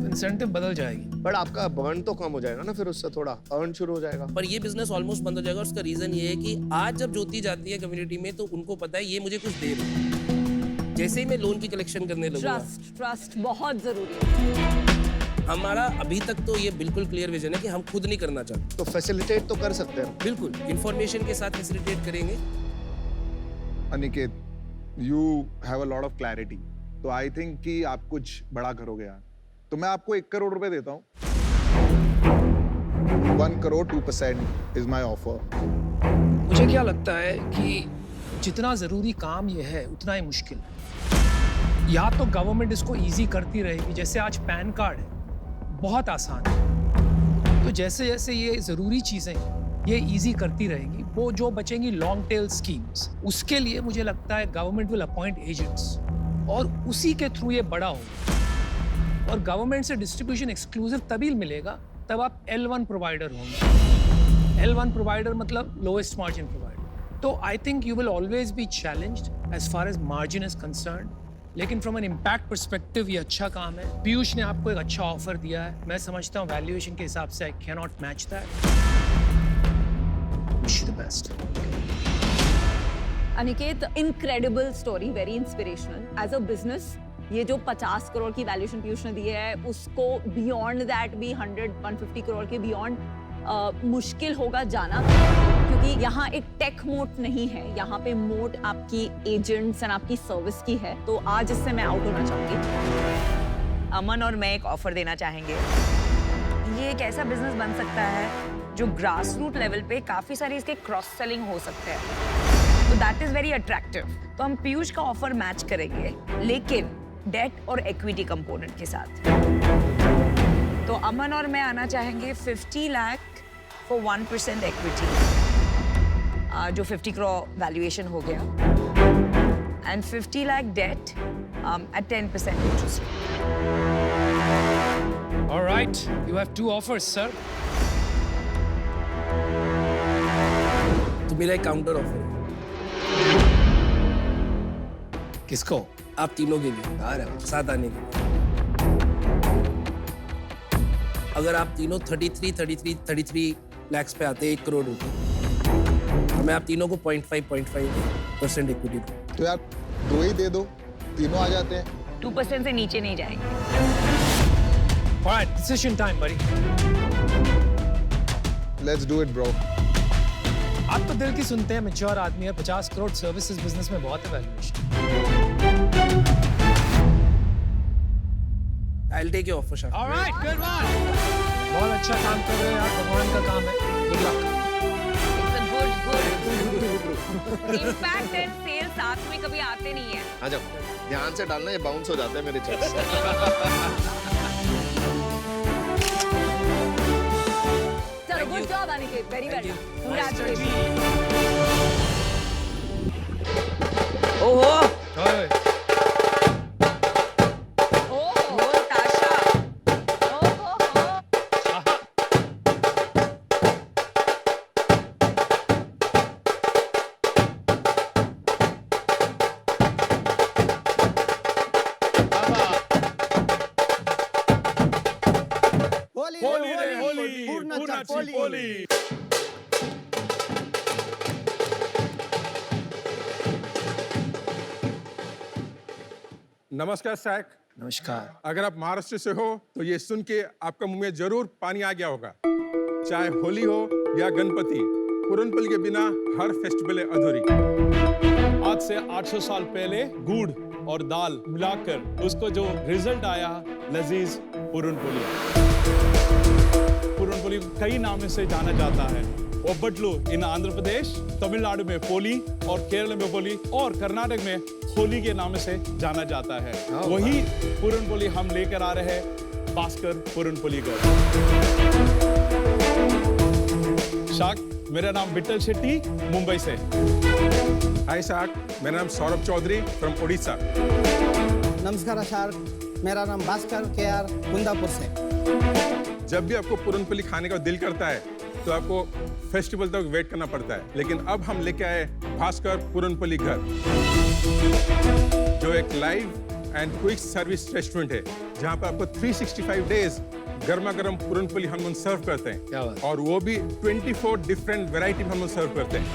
इंसेंटिव बदल जाएगी। बट आपका बर्न तो कम हो जाएगा ना, फिर उससे थोड़ा अर्न शुरू हो जाएगा। पर ये बिजनेस ऑलमोस्ट बंद हो जाएगा। उसका रीजन ये है कि आज जब ज्योति जाती है कम्युनिटी में तो उनको पता है ये मुझे कुछ दे रही है। जैसे ही मैं लोन की कलेक्शन करने लगूंगा, ट्रस्ट बहुत जरूरी है। हमारा अभी तक तो ये बिल्कुल क्लियर विजन है कि हम खुद नहीं करना चाहते। तो फैसिलिटेट तो कर सकते हैं, बिल्कुल इंफॉर्मेशन के साथ फैसिलिटेट करेंगे। Aniket, you have a lot of clarity, तो आई थिंक कि आप कुछ बड़ा करोगे यार। तो मैं आपको 1 करोड़ रुपए देता हूँ। 1 करोड़ 2% इज माई ऑफर। मुझे क्या लगता है कि जितना ज़रूरी काम ये है उतना ही मुश्किल है। या तो गवर्नमेंट इसको इजी करती रहेगी, जैसे आज पैन कार्ड है बहुत आसान है, तो जैसे जैसे ये ज़रूरी चीज़ें ये इजी करती रहेगी, वो जो बचेंगी लॉन्ग टेल स्कीम्स, उसके लिए मुझे लगता है गवर्नमेंट विल अपॉइंट एजेंट्स और उसी के थ्रू ये बड़ा होगा। और गवर्नमेंट से डिस्ट्रीब्यूशन एक्सक्लूसिव तभी मिलेगा तब आप L1 प्रोवाइडर होंगे। L1 प्रोवाइडर मतलब लोएस्ट मार्जिन प्रोवाइडर। तो I think you will always be challenged as far as margin is concern, लेकिन फ्रॉम एन इम्पैक्ट परस्पेक्टिव ये अच्छा काम है। पीयूष ने आपको एक अच्छा ऑफर दिया है, मैं समझता हूँ वैल्यूएशन के हिसाब से I can not match that. Wish you the best. Aniket, incredible story, very inspirational. As a business ये जो 50 करोड़ की वैल्यूएशन पीयूष ने दी है, उसको बियॉन्ड दैट भी 100-150 करोड़ के बियॉन्ड मुश्किल होगा जाना, क्योंकि यहाँ एक टेक मोट नहीं है, यहाँ पे मोट आपकी एजेंट्स एंड आपकी सर्विस की है। तो आज इससे मैं आउट होना चाहूंगी। अमन और मैं एक ऑफर देना चाहेंगे। ये एक ऐसा बिजनेस बन सकता है जो ग्रास रूट लेवल पे काफी सारी इसके क्रॉस सेलिंग हो सकते हैं, तो दैट इज वेरी अट्रैक्टिव। तो हम पीयूष का ऑफर मैच करेंगे, लेकिन डेट और इक्विटी कंपोनेंट के साथ। तो अमन और मैं आना चाहेंगे 50 लाख फॉर 1% इक्विटी, जो 50 करोड़ वैल्यूएशन हो गया, and 50 lakh debt at 10% interest. Alright, you have 2 offers, sir. तो मेरा एक काउंटर ऑफर है। किसको? आप तीनों के लिए आ रहे हो साथ आने के लिए। अगर आप तीनों 33 लाख पे आते हैं 1 करोड़ रुपए, तो मैं आप तीनों को 0.5% इक्विटी दूं। तो यार 2 ही दे दो, तीनों आ जाते हैं। 2% से नीचे नहीं जाएंगे। Alright, decision time, buddy. Let's do it, bro. आप तो दिल की सुनते हैं, मैच्योर आदमी है। 50 करोड़ सर्विसेज बिजनेस में बहुत है valuation. I'll take your offer, Shah. All right, good one. बहुत अच्छा काम कर रहे हो यार, भगवान का काम है। Good luck. It's a good. Impact and sales साथ में कभी आते नहीं है। आ जाओ, ध्यान से डालना, ये बाउंस हो जाते हैं मेरे चेक्स। चलो, good job Aniket, very well done, congratulation. ओहो, ओए, नमस्कार सैक। नमस्कार। अगर आप महाराष्ट्र से हो तो ये सुन के आपका मुंह में जरूर पानी आ गया होगा। चाहे होली हो या गणपति, पुरनपोली के बिना हर फेस्टिवल है अधूरी। आज से 800 साल पहले गुड़ और दाल मिलाकर उसको जो रिजल्ट आया, लजीज पुरनपोली। पुरनपोली कई नामों से जाना जाता है। ओबट्लू इन आंध्र प्रदेश, तमिलनाडु में पोली और केरल में पोली और कर्नाटक में होली के नाम से जाना जाता है। वही पुरनपोली हम लेकर आ रहे हैं भास्कर पुरनपोली घर। शाक, मेरा नाम विट्ठल शेट्टी, मुंबई से। हाय शाक, मेरा नाम सौरभ चौधरी फ्रॉम उड़ीसा। नमस्कार शार्क, मेरा नाम भास्कर केआर कुंदापुर से। जब भी आपको पुरनपोली खाने का दिल करता है तो आपको फेस्टिवल तक वेट करना पड़ता है, लेकिन अब हम लेके आए भास्कर पुरनपोली घर, जो एक live and quick service restaurant है, जहां पर आपको 365 डेज गर्मा गर्म पुरनपोली हम लोग सर्व करते हैं। क्या बात? और वो भी 24 डिफरेंट वैरायटी हम लोग सर्व करते हैं।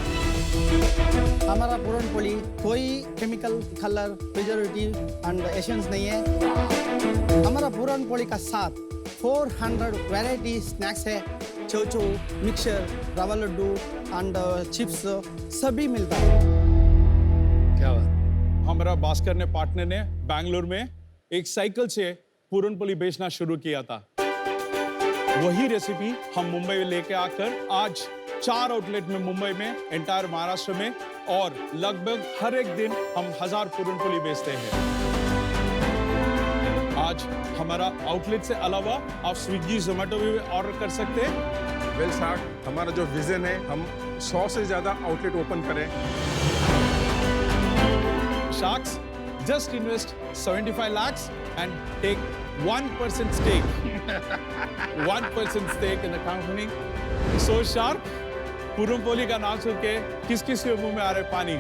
हमारा पुरनपोली कोई chemical, colour, preservative and essence नहीं है। हमारा पुरनपोली का साथ 400 वैरायटी स्नैक्स है। चोचो, मिक्सर, रवा लड्डू एंड चिप्स सभी मिलता है। क्या बात? हमारा भास्कर ने पार्टनर ने बैंगलोर में एक साइकिल से पुरनपोली बेचना शुरू किया था। वही रेसिपी हम मुंबई में लेके आकर आज 4 आउटलेट में मुंबई में, एंटायर महाराष्ट्र में और लगभग हर एक दिन हम 1000 पुरनपोली बेचते हैं। आज हमारा आउटलेट से अलावा आप स्विगी, जोमेटो भी ऑर्डर कर सकते हैं। वेल शाक, हमारा जो विजन है, हम 100 से ज्यादा आउटलेट ओपन करें। Sharks, just invest 75 lakhs and take 1% stake. 1% stake in the company. So Shark, puranpoli का नाम सुन के किस-किस के मुंह में आ रहा है पानी?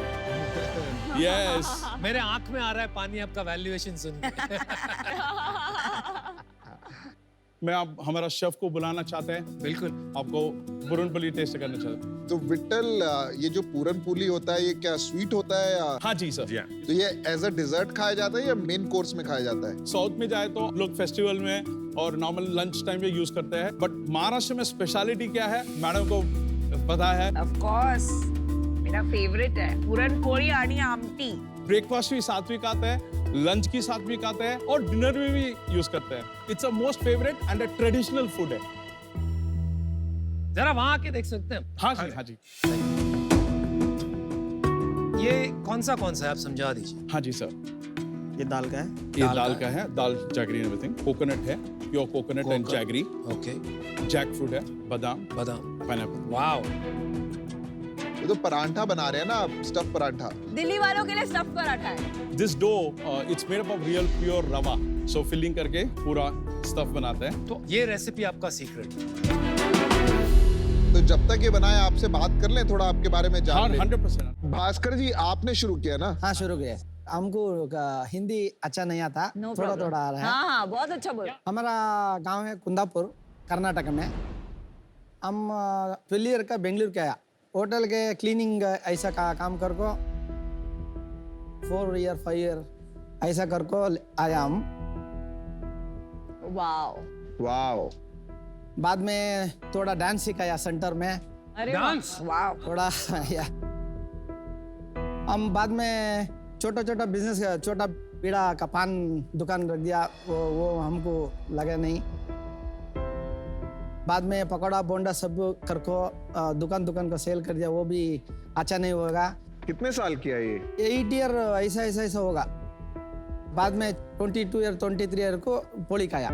Yes. मेरे आंख में आ रहा है पानी आपका वैल्यूएशन सुन के। मैं आप हमारा शेफ को बुलाना चाहते हैं। बिल्कुल। आपको पुरनपोली टेस्ट करना चाहते हैं। तो विट्ठल, ये जो पुरनपोली होता है, ये क्या स्वीट होता है या? हाँ जी सर। तो ये एज अ डिजर्ट खाया जाता है या मेन कोर्स में खाया जाता है? साउथ में जाए तो लोग फेस्टिवल में और नॉर्मल लंच टाइम में यूज करते हैं, बट महाराष्ट्र में स्पेशलिटी क्या है मैडम को पता है? ऑफ कोर्स, मेरा फेवरेट है पुरणपोळी आणि आमटी। ब्रेकफास्ट भी सात्विक आता है, लंच की सात्विक आता है और डिनर में भी यूज करते हैं। It's a most favourite and a traditional food है। जरा वहां आके देख सकते हैं? हाँ जी, हाँ जी। ये कौन सा है आप समझा दीजिए। हाँ जी सर। ये दाल का है। ये दाल का है, दाल जैगरी एवरीथिंग। कोकोनट है, pure coconut and jaggery. Okay. Jackfruit है, बादाम, पाइनएप्पल। वाओ। ये तो परांठा बना रहे हैं ना आप, स्टफ परांठा। दिल्ली वालों के लिए स्टफ पराठा है। This dough, it's made up of real pure rava. So filling करके पूरा stuff बनाते हैं। तो ये रेसिपी आपका सीक्रेट है। तो जब तक ये बनाए आपसे बात कर लें, थोड़ा आपके बारे में जान लें। 100%। भास्कर जी, आपने शुरू किया ना? हाँ, शुरू किया। हमको हिंदी अच्छा नहीं आता, थोड़ा थोड़ा आ रहा है। हाँ, बहुत अच्छा बोला। हमारा गांव है कुंदापुर, कर्नाटक में। हम 12 ईयर का बेंगलुरु के आया, होटल के क्लीनिंग ऐसा का काम कर को 4 ईयर 5 ईयर ऐसा कर को आया हम। वाओ। बाद में थोड़ा डांस सिखाया सेंटर में। अरे डांस? वाह। थोड़ा या हम बाद में छोटा बिजनेस, छोटा पीड़ा का पान दुकान रख दिया। वो हमको लगा नहीं। बाद में पकौड़ा बोंडा सब करको दुकान को सेल कर दिया, वो भी अच्छा नहीं होगा। कितने साल किया ये? 8 ईयर ऐसा होगा। बाद में 22 ईयर 23 ईयर को पोली खाया।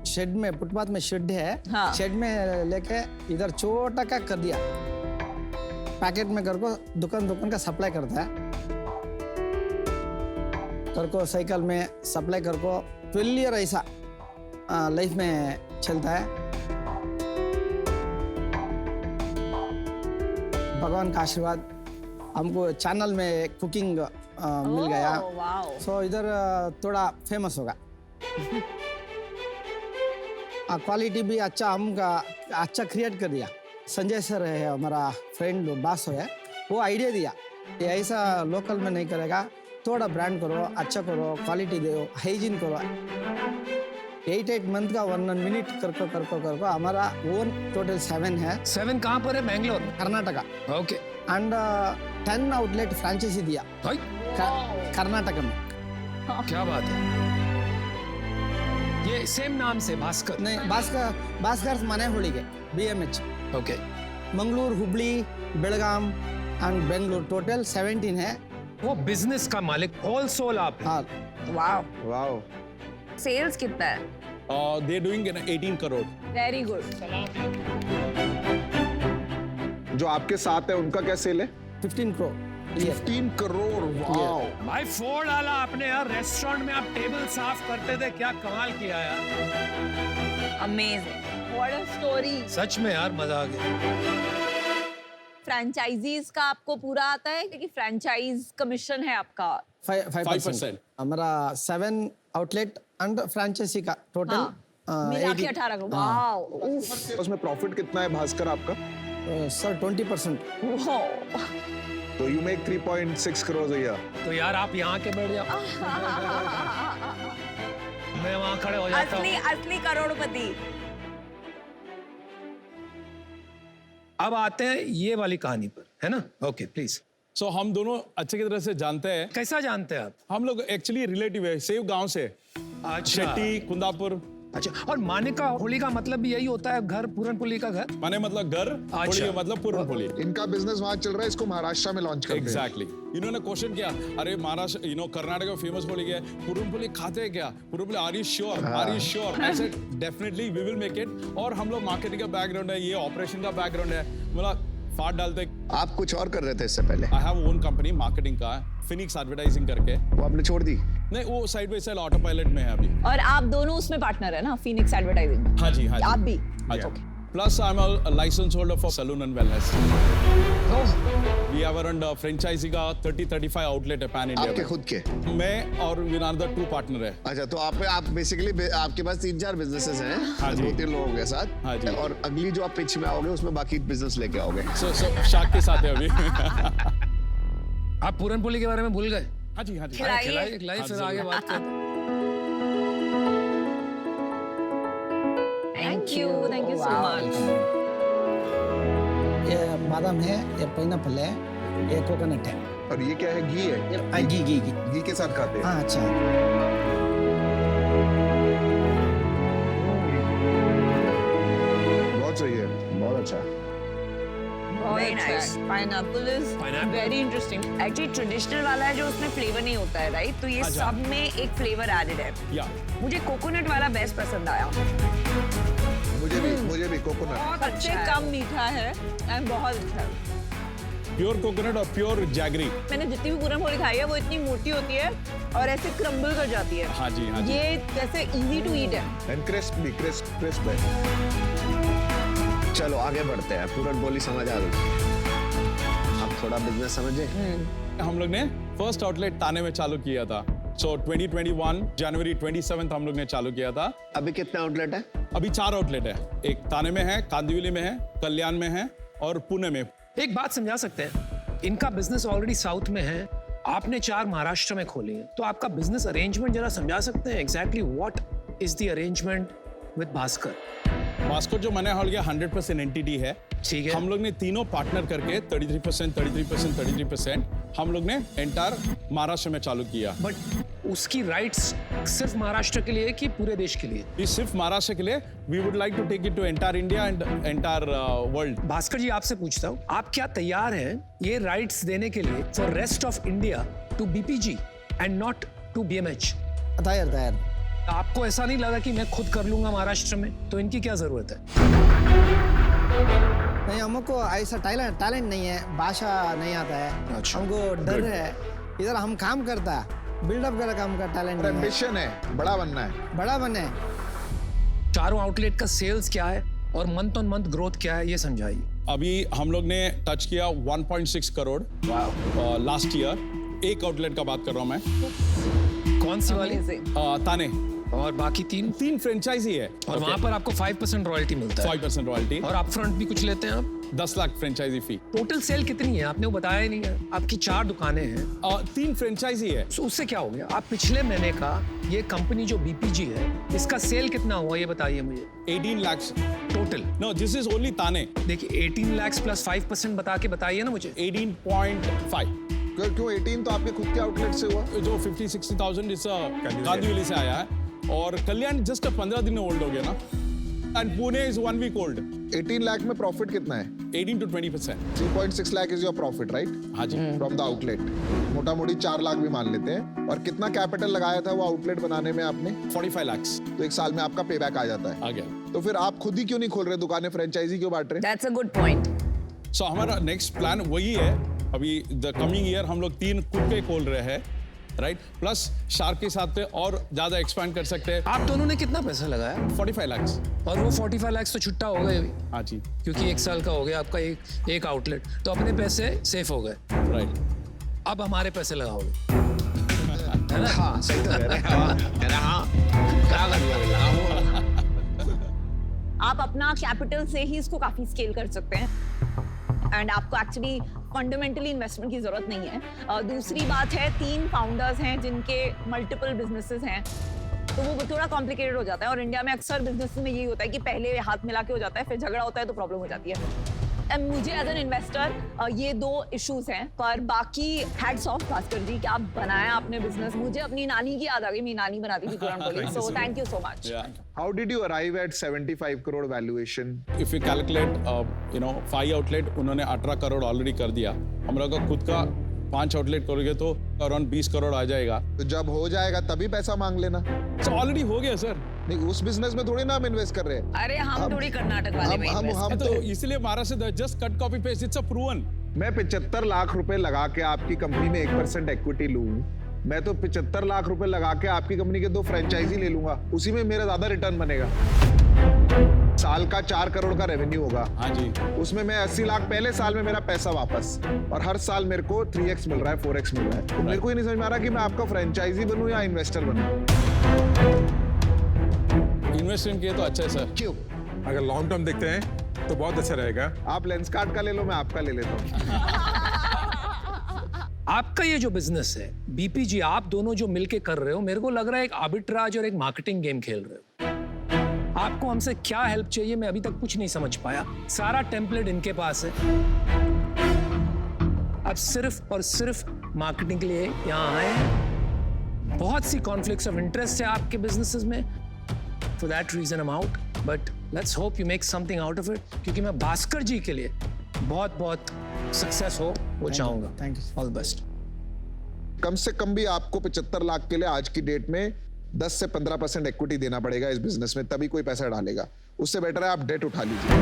शेड में, फुटपाथ में शेड है। हाँ। शेड में लेके इधर छोटा का कर दिया, पैकेट में करको दुकान का सप्लाई करता है। करको साइकिल में सप्लाई करको 12 ईयर ऐसा लाइफ में चलता है। भगवान का आशीर्वाद, हमको चैनल में कुकिंग मिल गया। सो इधर थोड़ा फेमस होगा। क्वालिटी भी अच्छा, हमका अच्छा क्रिएट कर दिया। संजय सर है हमारा फ्रेंड, बास है, वो आइडिया दिया ये ऐसा लोकल में नहीं करेगा, थोड़ा ब्रांड करो, अच्छा करो, क्वालिटी दो, हाइजीन करो। 8 मंथ का 1 मिनट कर हमारा ओन टोटल 7 है। 7 कहाँ पर है? Bangalore, Karnataka. Okay. And 10 outlet franchise दिया कर्नाटक में। क्या बात है। ये सेम नाम से भास्कर? नहीं, भास्कर मने होಳಿಗೆ BMH। Okay. Mangalore, Hubli, Belgaum and Bengaluru total 17 है। वो बिजनेस का मालिक होल सोल आप हैं। हाँ। वाओ। सेल्स कितना है? They're doing 18 crore. Very good. जो आपके साथ है उनका क्या सेल है? 15 करोड़। 15 करोड़, वाओ। भाई 4 डाला आपने यार। रेस्टोरेंट में आप टेबल साफ करते थे, क्या कमाल किया यार। अमेजिंग। What a story. सच में यार मजा आ गया। फ्रेंचाइजीज का आपको पूरा आता है क्योंकि फ्रेंचाइज कमीशन है आपका 5%। हमारा 7 आउटलेट एंड फ्रेंचाइजी का टोटल मिला के 18 करोड़। वाओ। उसमें प्रॉफिट कितना है भास्कर आपका? सर 20%। तो you make 3.6 crore a year। तो यार आप यहाँ के बैठ जाओ, मैं वहाँ खड़े हो जाता हूँ। असली करोड़पति। अब आते हैं ये वाली कहानी पर, है ना? Okay please. सो हम दोनों अच्छे की तरह से जानते हैं। कैसा जानते हैं आप? हम लोग एक्चुअली रिलेटिव है, सेव गांव से। शेट्टी, कुंदापुर। अच्छा, और मानिका होली का मतलब भी यही होता है, घर, पूरनपोली का घर? माने मतलब घर, होली का मतलब पूरनपोली। इनका बिजनेस वहाँ चल रहा है, इसको महाराष्ट्र में लॉन्च करते हैं। एग्जैक्टली। इन्होंने क्वेश्चन किया, अरे महाराष्ट्र, कर्नाटक में फेमस होली क्या है, पूरनपोली खाते हैं क्या? Puranpoli, are you sure? Are you sure? I said definitely we will make it. और हम लोग मार्केटिंग का बैकग्राउंड है, ये ऑपरेशन का बैकग्राउंड है, मतलब फाट डालते। आप कुछ और कर रहे थे इससे पहले? I have own company marketing का, फिनिक्स एडवर्टाइजिंग करके। वो आपने छोड़ दी? नहीं, वो side by side auto pilot में है अभी। और आप दोनों उसमें पार्टनर है ना, फिनिक्स एडवर्टाइजिंग? हाँ जी, हाँ जी। आप भी? हाँ जी। Plus, I'm a license holder for Saloon and Wellness. We have around franchisee का 30-35 आउटलेट है पैन इंडिया। आपके खुद के? मैं और विनार्दर 2 पार्टनर है। अच्छा, तो आप बेसिकली आपके पास 3-4 बिजनेसेस हैं। हाँ जी। 2-3 लोगों के साथ। हाँ जी। और अगली जो आप पिच में आओगे उसमें बाकी बिजनेस लेके आओगे। So शाक के साथ है अभी। आप पूरनपोली के बारे में भूल गए? हाँ जी, हाँ जी। खिलाइए फिर आगे बात करते हैं। Thank you so much. ये बादाम है, ये पाइनएप्पल है, ये कोकोनट है। और ये क्या है? घी है? हाँ, घी। घी के साथ खाते हैं? हाँ, अच्छा। बहुत सही है, बहुत अच्छा। Very nice. Pineapple is very interesting. Actually traditional वाला है जो उसमें फ्लेवर नहीं होता है, राइट? तो ये सब में एक फ्लेवर एडेड है। या मुझे कोकोनट वाला बेस्ट पसंद आया। मुझे भी कोकोनट। बहुत सबसे अच्छा कम मीठा है एंड बहुत अच्छा है। प्योर कोकोनट और प्योर जैगरी। मैंने जितनी भी पूरनपोली खाई है वो इतनी मोटी होती है और ऐसे क्रम्बल कर जाती है। हाँ जी, हाँ जी। ये जैसे इजी टू ईट है। एंड क्रिस्प है। चलो आगे बढ़ते हैं। पूरनपोली समझ आ रही। अब थोड़ा बिजनेस समझे। हम लोग ने फर्स्ट आउटलेट ताने में चालू किया था। So 2021 जनवरी 27 हम लोग ने चालू किया था। अभी कितने आउटलेट है? अभी 4 आउटलेट है। एक ताने में है, कांदिवली में है, कल्याण में है और पुणे में। एक बात समझा सकते हैं, इनका बिजनेस ऑलरेडी साउथ में है, आपने 4 महाराष्ट्र में खोली है, तो आपका बिजनेस अरेंजमेंट जरा समझा सकते हैं? Exactly what is the arrangement with Bhaskar? Bhaskar जो मैंने हॉल गया 100% एंटिटी है। ठीक है। हम लोग ने तीनों पार्टनर करके 33% हम लोग ने एंटायर महाराष्ट्र में चालू किया। बट उसकी राइट्स सिर्फ महाराष्ट्र के लिए कि पूरे देश के लिए? ये सिर्फ महाराष्ट्र के लिए। We would like to take it to entire India and entire world. Bhaskar ji, आपसे पूछता हूँ, आप क्या तैयार हैं ये राइट्स देने के लिए for rest of India to BPG and not to BMH? तैयार। आपको ऐसा नहीं लगा कि मैं खुद कर लूंगा महाराष्ट्र में, तो इनकी क्या जरूरत है? नहीं, हमको ऐसा टैलेंट नहीं है, भाषा नहीं आता है। अच्छा। हमको डर है। इधर हम काम करता है, बिल्डअप का काम का टैलेंट नहीं है। एम्बिशन है, बड़ा बनना है। 4 आउटलेट का सेल्स क्या है और मंथ ऑन मंथ ग्रोथ क्या है, ये समझाइए। अभी हम लोग ने टच किया 1.6 करोड़ लास्ट ईयर। एक आउटलेट का बात कर रहा हूँ मैं। कौन सी वाली? ताने और बाकी 3 फ्रेंचाइजी है और वहाँ पर आपको 5% रॉयल्टी मिलता है 5% रॉयल्टी और अपफ्रंट भी कुछ लेते हैं आप 10 lakh franchise fee total sale कितनी है आपने वो बताया ही नहीं है आपकी 4 दुकानें हैं 3 फ्रेंचाइजी है तो उससे क्या हो गया आप पिछले महीने का ये कंपनी जो बीपीजी है इसका सेल कितना हुआ ये बताइए मुझे 18 lakh total no this is only ताने देखिए 18 लाख प्लस 5% बता के बताइए ना मुझे 18.5 क्यों 18 तो आपके खुद के आउटलेट से हुआ जो 50-60,000 इस कांदिवली से आया है और कल्याण जस्ट 15 दिन ओल्ड हो गया ना and Pune is 1 week old 18 lakh में प्रॉफिट कितना है 18 to 20%. 3.6 lakh is your profit right हाँ जी फ्रॉम द आउटलेट मोटा मोटी 4 लाख भी मान लेते हैं और कितना कैपिटल लगाया था वो आउटलेट बनाने में आपने 45 lakhs तो 1 साल में आपका पे बैक आ जाता है आ गया तो फिर आप खुद ही क्यों नहीं खोल रहे दुकानें फ्रेंचाइजी क्यों बांट रहे that's a good point so हमारा नेक्स्ट प्लान वही है अभी द कमिंग ईयर हम लोग 3 खुद के खोल रहे हैं राइट प्लस शार्क के साथ पे और ज्यादा एक्सपैंड कर सकते हैं आप दोनों ने कितना पैसा लगाया 45 lakhs और वो 45 लाख तो छुट्टा हो गए अभी हाँ जी क्योंकि 1 साल का हो गया आपका एक आउटलेट तो अपने पैसे सेफ हो गए राइट अब हमारे पैसे लगाओगे है ना हाँ सही तो कह रहे हैं हाँ क्या कर लिया आप अपना कैपिटल से ही इसको काफी स्केल कर सकते हैं एंड आपको एक्चुअली फंडामेंटली इन्वेस्टमेंट की जरूरत नहीं है दूसरी बात है 3 फाउंडर्स हैं जिनके मल्टीपल बिजनेसेस हैं तो वो थोड़ा कॉम्प्लिकेटेड हो जाता है और इंडिया में अक्सर बिजनेस में यही होता है कि पहले हाथ मिला के हो जाता है फिर झगड़ा होता है तो प्रॉब्लम हो जाती है मुझे एज एन इन्वेस्टर ये 2 इश्यूज हैं पर बाकी हैट्स ऑफ भास्कर जी कि आप बनाया आपने बिजनेस मुझे अपनी नानी की याद आ गई मेरी नानी बनाती थी पुरान so thank you so much how did you arrive at 75 crore valuation if you calculate 5 outlet उन्होंने 18 करोड़ ऑलरेडी कर दिया हम लोग का खुद का 5 आउटलेट करोगे तो अराउंड 20 करोड़ आ जाएगा तो जब हो जाएगा तभी पैसा मांग लेना सो ऑलरेडी हो गया सर नहीं उस बिजनेस में थोड़ी ना हम इन्वेस्ट कर रहे हैं अरे हम थोड़ी कर्नाटक वाले में हम तो इसलिए Maharashtra just cut copy paste it's a proven मैं 75 लाख रुपए लगा के आपकी कंपनी में 1% इक्विटी लूं मैं तो 75 लाख रुपए लगा के आपकी कंपनी के 2 फ्रेंचाइजी ले लूंगा उसी में मेरा ज्यादा रिटर्न बनेगा साल का 4 करोड़ का रेवेन्यू होगा हाँ जी उसमें मैं 80 लाख पहले साल में मेरा पैसा वापस और हर साल मेरे को 3x मिल रहा है 4x मिल रहा है तो मेरे को ही नहीं समझ में आ रहा कि मैं आपका फ्रेंचाइजी बनूं या इन्वेस्टर बनूं इन्वेस्टमेंट किए तो अच्छा है सर क्यों अगर लॉन्ग टर्म देखते हैं तो बहुत अच्छा रहेगा आप लेंसकार्ट का ले लो मैं आपका ले लेता हूँ आपका ये जो बिजनेस है बीपीजी आप दोनों जो मिलके कर रहे हो मेरे को लग रहा है एक आर्बिट्राज और एक मार्केटिंग गेम खेल रहे हो आपको हमसे क्या हेल्प चाहिए मैं अभी तक कुछ नहीं समझ पाया सारा टेम्पलेट इनके पास है अब सिर्फ और सिर्फ मार्केटिंग के लिए यहाँ आए हैं बहुत सी कॉन्फ्लिक्ट्स ऑफ इंटरेस्ट है आपके बिजनेसेस में for that reason I am out but let's hope you make something out of it क्योंकि मैं भास्कर जी के लिए बहुत बहुत सक्सेस हो वो चाहूंगा thank you all the best कम से कम भी आपको 75 लाख के लिए आज की डेट में 10 से 15% इक्विटी देना पड़ेगा इस बिजनेस में तभी कोई पैसा डालेगा उससे बेटर है आप डेट उठा लीजिए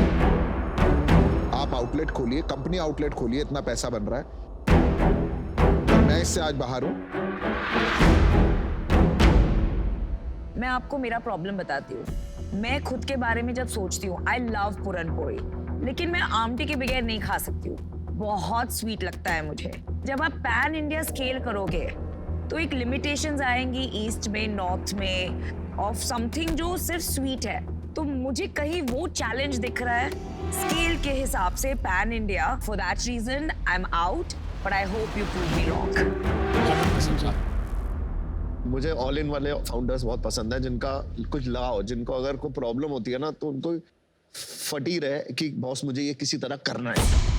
आप आउटलेट खोलिए कंपनी आउटलेट खोलिए इतना पैसा बन रहा है मैं इससे आज बाहर हूं मैं आपको मेरा प्रॉब्लम बताती हूँ मैं खुद के बारे में जब सोचती हूँ आई लव पूरन पोली लेकिन मैं आमटी के बगैर नहीं खा सकती हूँ बहुत स्वीट लगता है मुझे जब आप पैन इंडिया स्केल करोगे तो एक लिमिटेशंस आएंगी ईस्ट में नॉर्थ में ऑफ समथिंग जो सिर्फ स्वीट है तो मुझे कहीं वो चैलेंज दिख रहा है स्केल के हिसाब से pan India for that reason I am out but I hope you prove me wrong मुझे ऑल इन वाले फाउंडर्स बहुत पसंद है जिनका कुछ लगाओ जिनको अगर कोई प्रॉब्लम होती है ना तो उनको फटी रहे कि बॉस मुझे ये किसी तरह करना है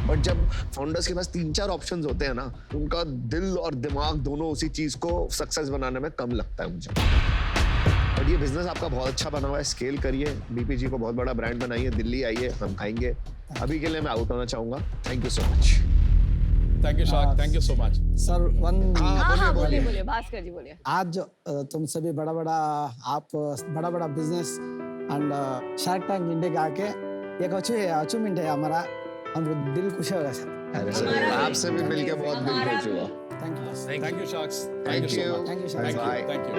बट जब फाउंडर्स के पास 3-4 ऑप्शंस होते हैं ना उनका दिल और दिमाग दोनों उसी चीज को सक्सेस बनाने में कम लगता है मुझे और ये बिजनेस आपका बहुत अच्छा बना हुआ है स्केल करिए बीपीजी को बहुत बड़ा ब्रांड बनाइए दिल्ली आइए हम खाएंगे अभी के लिए मैं आउट होना चाहूंगा thank you so much thank you shark thank you so much sir one बोलिए भास्कर जी बोलिए आज तुम सभी बड़ा बड़ा business and shark tank India के आके एक अचीवमेंट है हमारा हम दिल खुश हो गया सर अरे सर आपसे भी मिलके बहुत दिल खुश हुआ thank you sharks thank you thank you thank you thank you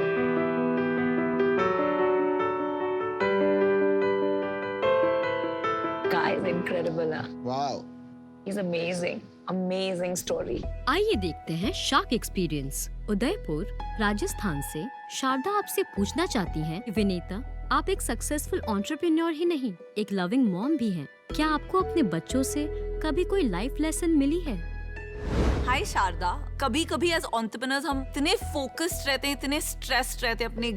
guy is incredible wow he's amazing amazing story. आइए देखते हैं शार्क एक्सपीरियंस। उदयपुर राजस्थान से शारदा आपसे पूछना चाहती हैं, विनीता आप एक सक्सेसफुल एंटरप्रेन्योर ही नहीं, एक लविंग मॉम भी हैं। क्या आपको अपने बच्चों से कभी कोई लाइफ लेसन मिली है? हाय शारदा, कभी कभी एज एंटरप्रेन्योर्स हम इतने फोकस्ड रहते हैं, इतने स्ट्रेस्ड रहते हैं अपने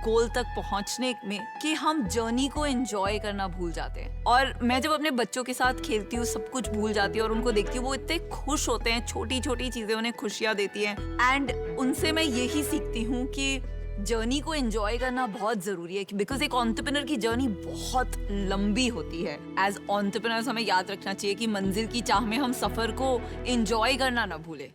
गोल तक पहुंचने में कि हम जर्नी को एंजॉय करना भूल जाते हैं। और मैं जब अपने बच्चों के साथ खेलती हूँ, सब कुछ भूल जाती हूँ और उनको देखती हूँ, वो इतने खुश होते हैं, छोटी छोटी चीजें उन्हें खुशियाँ देती हैं। एंड उनसे मैं यही सीखती हूँ कि जर्नी को एंजॉय करना बहुत जरूरी है, बिकॉज एक एंटरप्रेन्योर की जर्नी बहुत लंबी होती है। एज एंटरप्रेन्योर्स हमें याद रखना चाहिए कि मंजिल की चाह में हम सफर को एंजॉय करना ना भूलें।